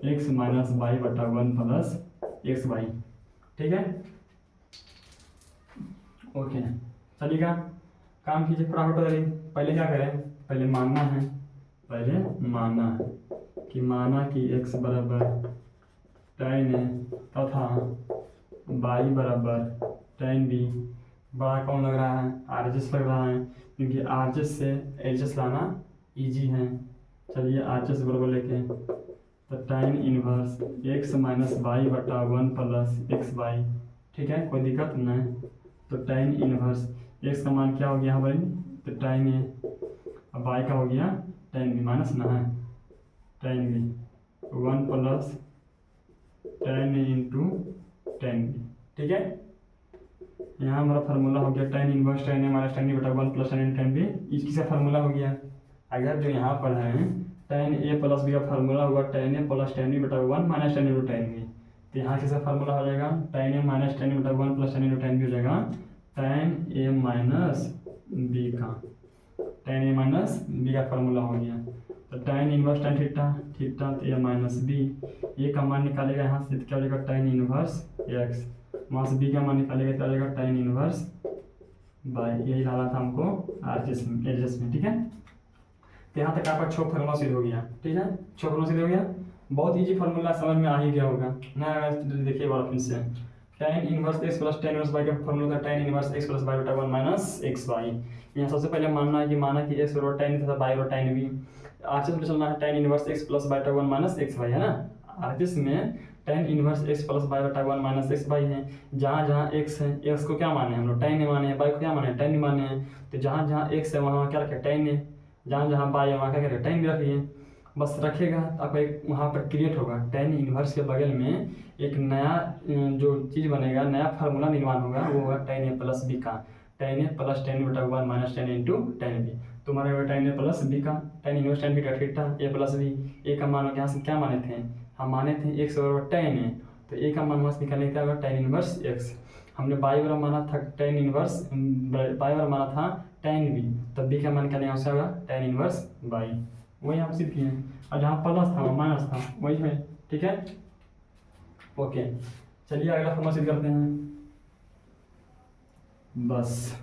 x minus y बटा 1 प्लस एक्स वाई, ठीक है ओके। चलिएगा काम कीजिए फटाफट करिए। पहले क्या करें, पहले मानना है कि माना कि x बराबर tan a तथा y बराबर tan b, बड़ा कौन लग रहा है, RHS लग रहा है, क्योंकि RHS से LHS लाना इजी है। चलिए RHS बराबर लेके, तो tan inverse x minus y बटा 1 प्लस एक्स वाई, ठीक है कोई दिक्कत नहीं। तो tan इनवर्स x का मान क्या हो गया भाई, तो tan a, अब y का हो गया tan b माइनस ना है tan b, 1 plus tan a into tan b, ठीक है। यहाँ हमारा फार्मूला हो गया tan inverse tan a minus tan b बटा 1 प्लस tan b, इसकी से फार्मूला हो गया। अगर जो यहाँ पर है tan a प्लस b का फार्मूला हुआ tan a plus tan b बटा 1 minus tan into tan b, तो यहाँ किसका फार्मूला हो जाएगा tan a minus tan b बटा 1 plus tan into tan b हो जाएगा tan a माइनस b का, tan a माइनस b का फार्मूला हो गया। तो tan इनवर्स tan थीटा तो a माइनस b, a का मान निकालेगा यहाँ से, क्या हो जाएगा tan इनवर्स x, वहाँ से b का मान निकालेगा क्या हो जाएगा tan इनवर्स y, यही डाला था हमको RHS में, ठीक है। तो यहाँ तक आपका 6 फार्मूला सिद्ध हो गया, ठीक है 6 फार्मूला सिद्ध हो गया। बहुत इजी फार्मूला, समझ में आ ही गया होगा ना, देखिए बार फिर से tan inverse x plus tan inverse y का फार्मूला था tan inverse x plus y बटा 1 माइनस एक्स वाई। यहाँ सबसे पहले मानना है कि माना कि x बराबर tan तथा y बराबर tan b, RHS में चलना है tan inverse x plus y बटा 1 माइनस एक्स वाई है ना, RHS में tan inverse x plus y बटा 1 माइनस एक्स वाई है। जहाँ जहाँ x है, x को क्या माने हम लोग tan माने हैं, y को क्या माने हैं tan माने हैं, तो जहाँ जहाँ x है वहाँ क्या रखे tan है, जहाँ जहाँ y है वहाँ क्या करें tan भी रखिए, बस रखेगा तो आपका एक वहाँ पर क्रिएट होगा tan इनवर्स के बगल में एक नया जो चीज़ बनेगा, नया फार्मूला निर्माण होगा, वो होगा tan a प्लस b का, tan a प्लस tan बटा 1 minus tan into tan b, तुम्हारे होगा tan a प्लस b का tan inverse tan beta theta a plus b, a का मान यहाँ से क्या माने थे, हम माने थे x बराबर tan a, तो a का मान वहाँ से निकालने क्या होगा tan इनवर्स x, हमने y बराबर माना था tan इनवर्स y बराबर माना था tan b, तब b का मान निकालने यहाँ से होगा tan इनवर्स y, वही हम सिद्ध किए हैं। और जहाँ प्लस था माइनस था वही है, ठीक है ओके। चलिए अगला फॉर्मूला सिद्ध करते हैं, बस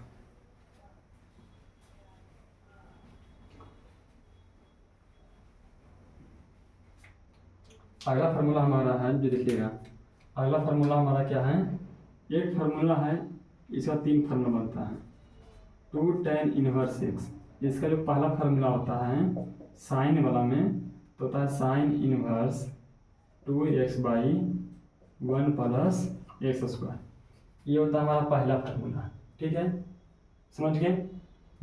अगला फार्मूला हमारा है जो देखिएगा, अगला फार्मूला हमारा क्या है, एक फार्मूला है इसका 3 फार्मूला बनता है, 2 tan इनवर्स x, इसका जो पहला फार्मूला होता है साइन वाला में तो होता है sine inverse 2x by 1 plus x square, ये होता है हमारा पहला फार्मूला, ठीक है समझ गए।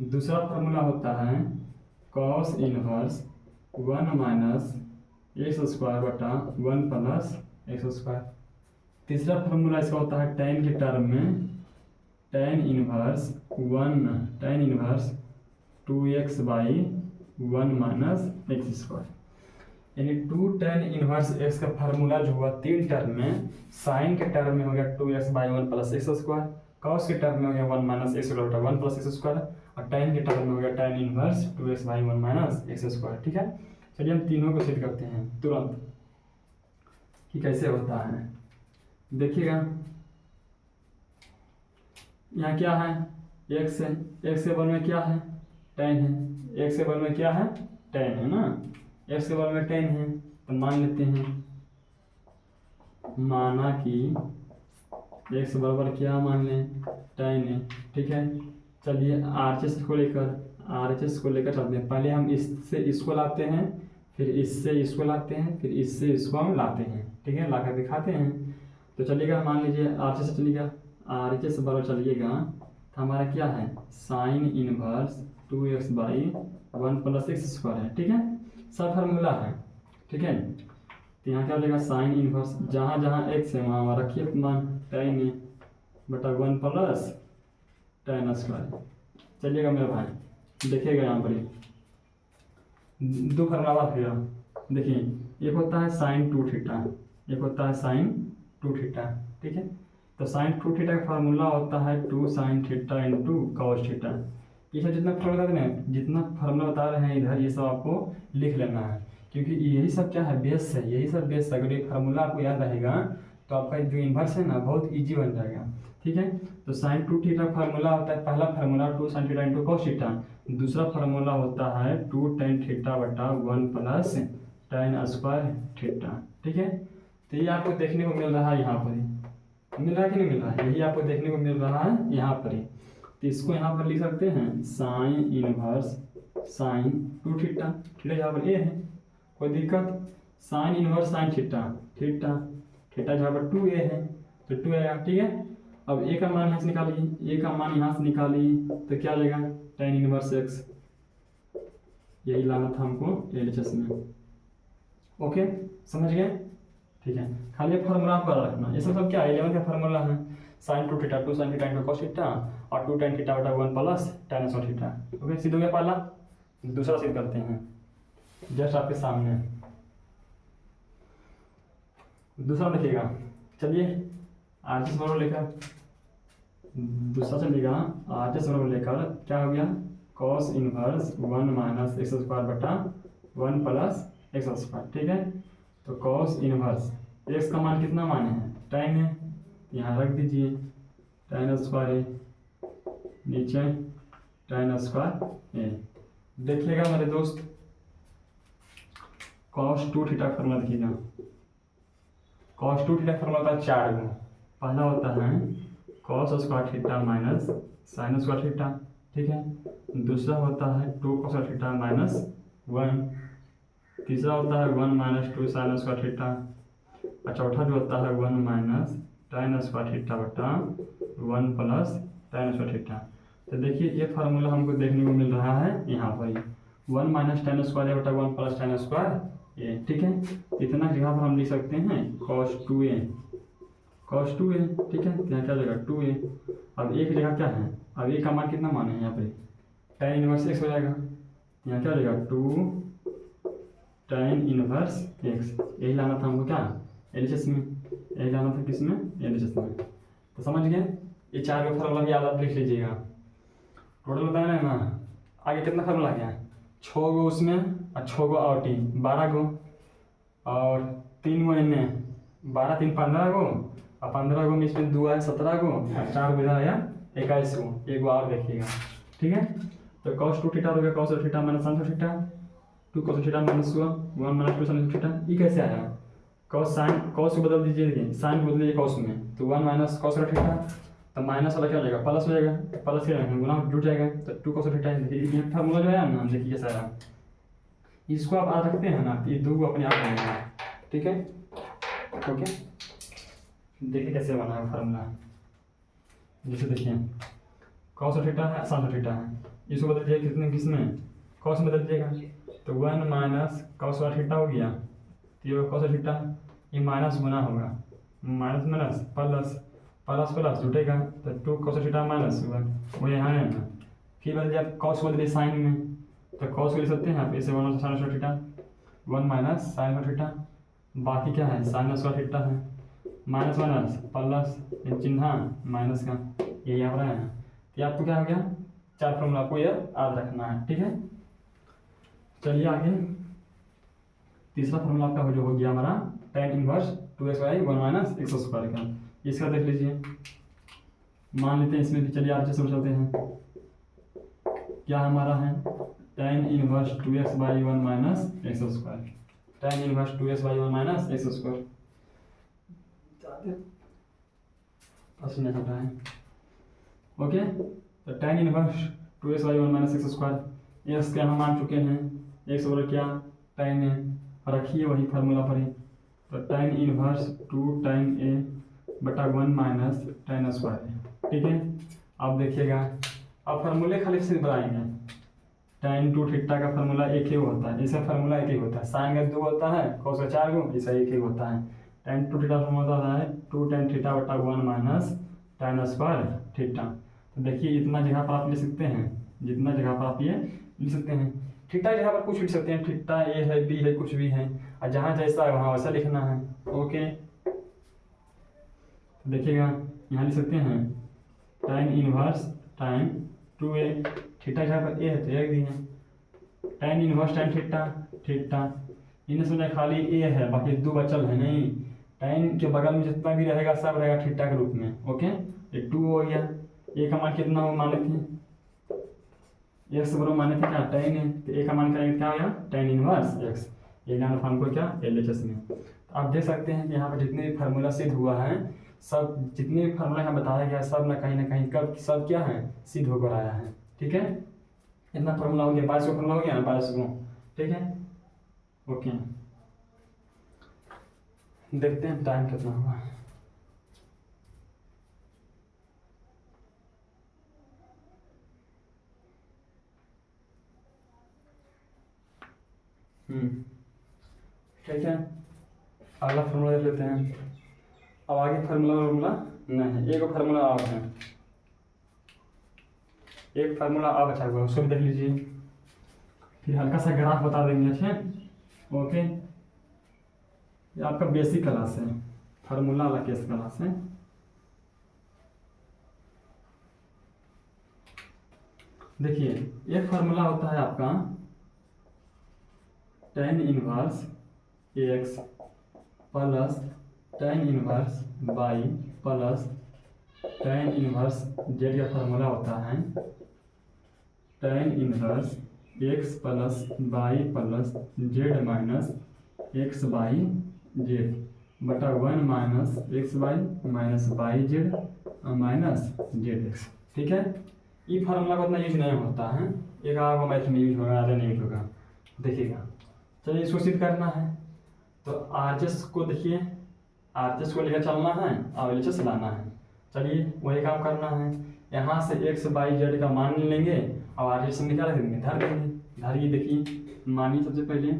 दूसरा फार्मूला होता है cos inverse 1 minus x square बटा 1 प्लस एक्स स्क्वायर। तीसरा फार्मूला इसका होता है tan के टर्म में tan inverse 2x by 1 minus x square, यानी 2 tan इनवर्स x का फार्मूला जो हुआ 3 टर्म में, साइन के टर्म में हो गया 2x by 1 plus x square, cos के टर्म में हो गया 1 माइनस एक्स स्क्वायर बटा 1 प्लस एक्स स्क्वायर, और tan के टर्म में हो गया tan inverse 2x by 1 minus x square, ठीक है। चलिए हम तीनों को सिद्ध करते हैं तुरंत कि कैसे होता है, देखिएगा यहाँ क्या है x है, x के बगल में क्या है tan है, x के बगल में क्या है tan है ना, x के बगल में tan है, तो मान लेते हैं, माना कि x बराबर क्या मान लें tan है, ठीक है। चलिए RHS को लेकर चलते हैं, पहले हम इससे इसको लाते हैं, फिर इससे इसको लाते हैं, फिर इससे इसको हम लाते हैं, ठीक है लाकर दिखाते हैं। तो चलिएगा मान लीजिए RHS से चलिएगा, RHS बराबर चलिएगा तो हमारा क्या है sine inverse 2x by 1+x² है, ठीक है, सब फार्मूला है, ठीक है। तो यहाँ क्या हो जाएगा साइन इनवर्स, जहाँ जहाँ x है वहाँ रखिए मान tan a बटा 1+tan²। चलिएगा मेरे भाई, देखिएगा यहाँ पर दो फार्मूला फिर देखिए, एक होता है साइन 2 थीटा, एक होता है साइन 2 थीटा, ठीक है। तो साइन 2 थीटा का फार्मूला होता है 2 sin theta into cos theta. ये सब जितना फार्मूला बता रहे हैं, जितना फार्मूला बता रहे हैं इधर, ये सब आपको लिख लेना है, क्योंकि यही सब क्या है, बेस है, यही सब बेस है। अगर ये फार्मूला आपको याद रहेगा तो आपका जो इन्वर्स है ना बहुत ईजी बन जाएगा, ठीक है। तो साइन 2 थीटा फार्मूला होता है, पहला formula 2 sin theta into cos theta, दूसरा फार्मूला होता है 2 tan थीटा बटा 1+tan² थीटा, ठीक है। तो ये आपको देखने को मिल रहा है, यहाँ पर ही मिल रहा है कि नहीं मिल रहा है, यही आपको देखने को मिल रहा है यहाँ पर ही। तो इसको यहाँ पर लिख सकते हैं साइन इनवर्स साइन 2 थीटा, ठीक है, यहाँ पर ए है, कोई दिक्कत, sign inverse sine theta, theta theta जहाँ पर 2a है तो 2 आएगा, ठीक है। अब ए का मान यहाँ से निकालिए, ए का मान यहाँ से निकालिए तो क्या आ जाएगा tan इनवर्स x, यही लाना था हमको LHS में, ओके, समझ गए, ठीक है। खाली फार्मूला आपको याद रखना, ये सब क्या है, 11 का फार्मूला है, sine 2 theta 2 sin theta into cos theta और 2 tan थीटा बटा 1+tan² थीटा, ओके। सिद्ध हो गया पहला, दूसरा सिद्ध करते हैं, जस्ट आपके सामने दूसरा देखिएगा। चलिए RHS बराबर लेकर दूसरा चलिएगा, RHS बराबर लेकर क्या हो गया, cos इनवर्स 1 - x² बटा 1+x², ठीक है। तो cos इनवर्स x का मान कितना माने हैं, tan है, यहाँ रख दीजिए tan², नीचे tan²। देखिएगा मेरे दोस्त, cos 2 थीटा फॉर्मूला देखिएगा, cos 2 थीटा फॉर्मूला होता है 4 गो, पहला होता है cos² theta minus sin² theta, ठीक है। दूसरा होता है 2 cos थीटा माइनस 1, तीसरा होता है 1 - 2 sin² थीटा, और चौथा जो होता है 1 - tan² थीटा बटा 1+tan² थीटा। तो देखिए ये फार्मूला हमको देखने को मिल रहा है यहाँ पर, 1 - tan² बटा 1+tan², ये ठीक है। इतना जगह पर हम लिख सकते हैं cos 2a, ठीक है, यहाँ क्या जाएगा 2a। अब एक जगह क्या है, अब ए का मान कितना माने हैं यहाँ पे, tan इनवर्स x हो जाएगा, यहाँ क्या हो जाएगा 2 tan इनवर्स x, यही लाना था हमको क्या LHS में, यही लाना था किसमें, LHS में। तो समझ गए, ये 4 का फार्मूला भी याद आप लिख लीजिएगा, टोटल बताया ना, आगे कितना फार्मूला गया, 6 गो उसमें और 6 गो और 12 गो, और 3 गो इनमें 12 3 15 गो, और 15 गो में इसमें 2 आया 17 गो, और 4 गो इधर आया 21 गो, एक गो और देखिएगा, ठीक है। तो cos 2 थीटा हो गया cos theta minus sin theta, 2 cos theta minus 1 - 2 sin theta, ये कैसे आया, cos को बदल दीजिए, देखिए sin को बदलिए cos में, तो 1 - cos थीटा, तो माइनस वाला क्या हो जाएगा प्लस हो जाएगा, प्लस क्या रहेगा गुना जुट जाएगा, तो 2 cos थीटा, देखिए ये फार्मूला जो है ना, देखिए कैसा आया, इसको आप याद रखते हैं ना, ये 2 अपने आप बनेगा, ठीक है, ओके। देखिए कैसे बना है फार्मूला, जैसे देखिए cos थीटा है sin थीटा है, इसको बदल दीजिए किसमें cos में बदल दीजिएगा, तो 1 - cos थीटा हो गया, तो ये cos थीटा, ये माइनस गुना होगा, माइनस प्लस प्लस प्लस जुटेगा, तो 2 cos थीटा माइनस 1, वो यहाँ है ना, फिर बदलिए आप cos को बदलिए sin में, तो cos को ले सकते हैं आप इसे 1 sin थीटा, 1 - sin थीटा, बाकी क्या है sin थीटा है, माइनस प्लस चिन्ह माइनस का, ये यहाँ पर है, तो आपको क्या हो गया, 4 फॉर्मूला आपको यह याद रखना है, ठीक है। चलिए आगे, तीसरा फॉर्मूला आपका जो हो गया हमारा tan inverse 2x by 1 - x² का, इसका देख लीजिए, मान लेते हैं इसमें भी, चलिए आप जैसे चलते हैं, क्या हमारा है tan inverse 2x by 1 - x², tan inverse 2x by 1 - x², पसीना चल रहा है, ओके। तो tan inverse 2x by 1 - x², x के हम मान चुके हैं, x बराबर क्या tan a, रखिए वही फार्मूला पर ही, तो tan इनवर्स 2 tan a बटा 1 - tan², ठीक है। अब देखिएगा, अब फार्मूले खाली से बनाएंगे, tan 2 थीटा का फार्मूला एक ही होता है, इसका फार्मूला एक ही होता है, साइन का 2 होता है, cos का 4 गुण, इसका एक ही होता है। tan 2 थीटा फार्मूला होता है 2 tan थीटा बटा 1 माइनस tan स्क्वायर थीटा। तो देखिए इतना जगह पर आप ले सकते हैं, जितना जगह पर आप ये लिख सकते हैं। थीटा जगह पर कुछ लिख सकते हैं, थीटा ए है बी है कुछ भी है, और जहाँ जैसा है वहाँ वैसा लिखना है। ओके, देखिएगा यहाँ लिख सकते हैं tan inverse tan 2a, theta जहाँ पर ए है तो ए दिए, tan inverse tan theta theta, इन्हें समझा खाली ए है, बाकी 2 बचल है नहीं, tan के बगल में जितना भी रहेगा सब रहेगा थीटा के रूप में। ओके, ये 2 हो गया, ए का मान कितना हो माने थे एक्स बराबर माने थे क्या tan है, तो ए का मान करेंगे क्या हो गया tan इनवर्स एक्स, ये नाम फॉर्म को क्या LHS में। तो आप देख सकते हैं कि यहाँ पर जितने भी फार्मूला सिद्ध हुआ है, सब जितने भी फार्मूला यहाँ बताया गया सब ना कहीं कब सब क्या है सिद्ध होकर आया है। ठीक है, इतना फार्मूला हो गया, 22 फार्मूला हो गया ना 22 को। ठीक है, ओके, देखते हैं टाइम कितना हुआ। ठीक है, अगला फार्मूला देख लेते हैं। अब आगे फार्मूला नहीं, एक फार्मूला आप है, एक फार्मूला आप अच्छा हुआ उसको भी देख लीजिए, फिर हल्का सा ग्राफ बता देंगे। अच्छा, ओके, ये आपका बेसिक क्लास है, फार्मूला वाला केस क्लास है। देखिए एक फार्मूला होता है आपका tan inverse x plus tan inverse y plus tan inverse z का फार्मूला होता है tan inverse x plus y plus z minus x y z बटा 1 minus x y minus y z minus z x. ठीक है, ये formula को उतना use नहीं होता है, एक आपको मैथ में यूज होगा, आधे नहीं यूज होगा। देखिएगा, चलिए इसको सिद्ध करना है तो आरएचएस को देखिए, आरएचएस को लेकर चलना है और एलएचएस लाना है। चलिए वही काम करना है, यहाँ से एक्स वाई जेड का मान लेंगे और आरएचएस में क्या रख देंगे, धर देंगे। धरिए, देखिए मानिए सबसे पहले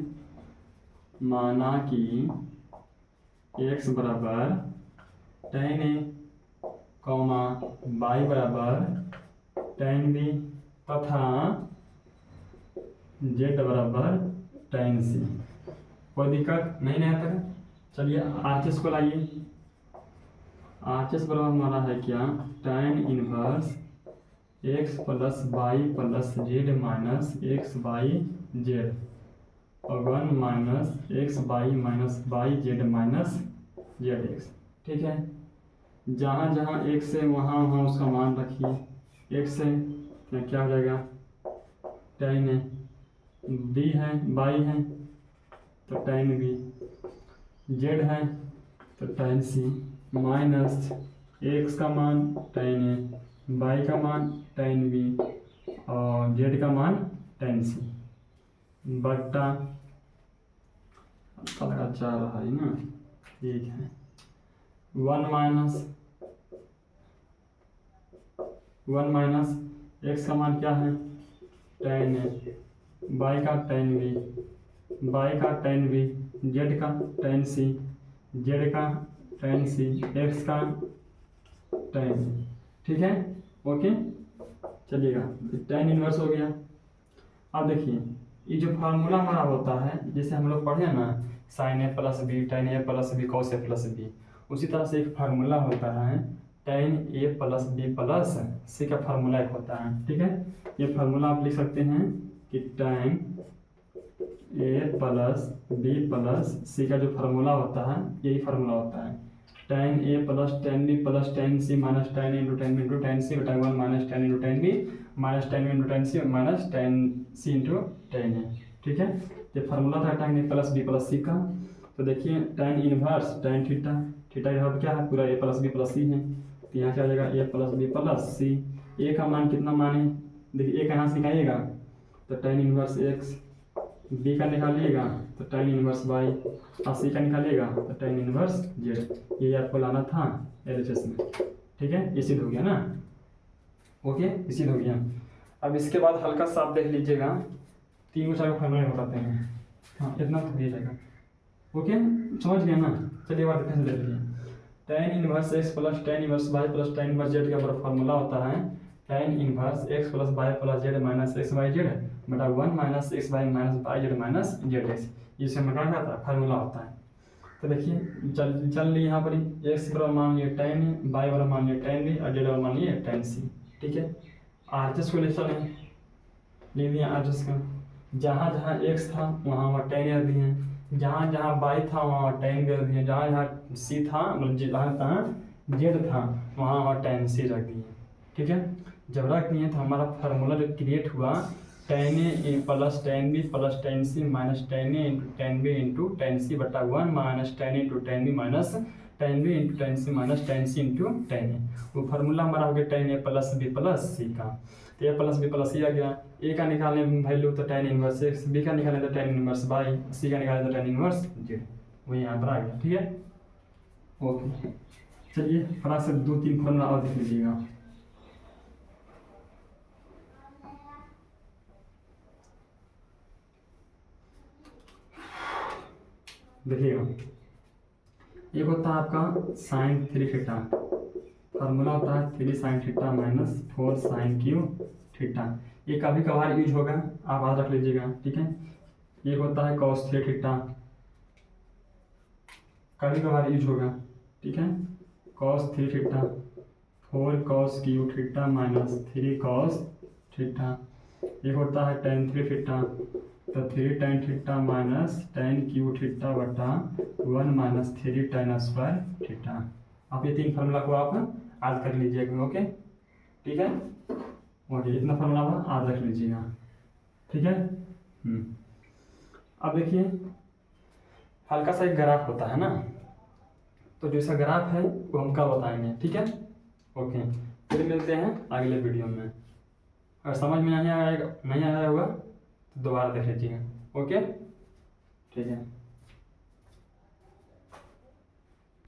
माना कि एक्स बराबर tan ए कॉमा वाई बराबर tan बी तथा जेड बराबर tan सी। कोई दिक्कत नहीं है तक। चलिए आरएचएस को लाइए, आरएचएस बराबर हमारा है क्या tan inverse x plus y plus z minus x y z और 1 minus x y minus y z minus z x. ठीक है, जहाँ जहाँ एक्स है वहाँ वहाँ उसका मान रखिए। एक्स है क्या हो जाएगा tan है, बी है वाई है तो tan बी, जेड है तो tan सी माइनस एक्स का मान tan ए, वाई का मान tan बी और जेड का मान tan सी बट्टा लगा 4 रहा है ना। ठीक है, 1 माइनस एक्स का मान क्या है tan ए, वाई का tan बी, वाई का tan बी, जेड का tan सी, जेड का tan सी, एक्स का tan बी। ठीक है, ओके, चलिएगा tan इनवर्स हो गया। अब देखिए ये जो फार्मूला हमारा होता है, जैसे हम लोग पढ़े ना sin A plus B tan A plus B cos A plus B, उसी तरह से एक फार्मूला होता है tan A plus B plus C का फार्मूला एक होता है। ठीक है, ये फार्मूला आप लिख सकते हैं कि tan A plus B plus C का जो फार्मूला होता है यही फार्मूला होता है tan A plus tan B plus tan C minus tan A into tan B into tan C बटा 1 minus tan into tan B minus tan B into tan C minus tan C into tan A. ठीक है, ये formula था tan A plus B plus C का। तो देखिए tan inverse tan theta, theta यहाँ क्या है पूरा A plus B plus C है, तो यहाँ क्या आ जाएगा ए प्लस बी प्लस सी। ए का मान कितना माने, देखिए ए का यहाँ से निकालिएगा तो tan इनवर्स एक्स, बी का निकालिएगा तो tan इनवर्स वाई और सी का निकालिएगा तो tan इनवर्स जेड। ये आपको लाना था एलएचएस में। ठीक है, ये सिद्ध हो गया ना। ओके, ये सिद्ध हो गया। अब इसके बाद हल्का सा आप देख लीजिएगा, 3 को 4 को फार्मूला बताते हैं। हाँ इतना तो दिया जाएगा। ओके समझ गया ना। चलिए बार फिर से देख लीजिए, tan inverse x plus tan inverse y plus tan इनवर्स z का फॉर्मूला होता है tan inverse x plus y plus z minus x y z बटा 1 minus x y minus y z minus z x, इससे मतलब क्या होता है फार्मूला होता है। तो देखिए चल ली यहाँ पर x बराबर मान लिया tan y बराबर मान लिया tan b और z बराबर मान लिया tan c। ठीक है, आरएचएस को ले चले, ले लिया आरएचएस का, जहाँ जहाँ x था वहाँ वहाँ tan रख दिए, जहाँ जहाँ y था वहाँ tan रख दिए, जहाँ जहाँ c था मतलब जहाँ तहाँ z था वहाँ वहाँ tan c रख दिए। ठीक है, जब रख दिए तो हमारा फार्मूला जो क्रिएट हुआ tan a plus tan b plus tan c minus tan a into tan b into tan c बटा 1 minus tan a into tan b minus tan b into tan c minus tan c into tan a। वो formula हमारा हो गया tan a plus b plus c का। तो a plus b plus c आ गया, a का निकालने value तो tan इनवर्स x, b का निकालने तो tan इनवर्स y, c का निकालने तो tan इनवर्स z, वो यहाँ पर आ गया। ठीक है, ओके चलिए फटाक से 2-3 फार्मूला और देख लीजिएगा। देखिएगा, एक होता है आपका साइन 3 थीटा, फार्मूला होता है 3 sine theta minus 4 sine cube theta. ये कभी कभार यूज होगा, आप याद रख लीजिएगा। ठीक है, एक होता है कॉस 3 थीटा, कभी कभार यूज होगा। ठीक है, cos 3 theta 4 cos Q theta minus 3 cos theta. एक होता है tan 3 थीटा, तो 3 tan theta minus tan Q theta बटा 1 माइनस 3 tan स्क्वायर थीटा। आप ये 3 फार्मूला को आप याद कर लीजिएगा। ओके ठीक है, ओके इतना फार्मूला आप याद रख लीजिएगा। ठीक है, अब देखिए हल्का सा एक ग्राफ होता है ना, तो जैसा ग्राफ है वो हम कल बताएंगे। ठीक है, ओके फिर मिलते हैं अगले वीडियो में। अगर समझ में नहीं आया होगा तो दोबारा देख लीजिएगा। ओके ठीक है।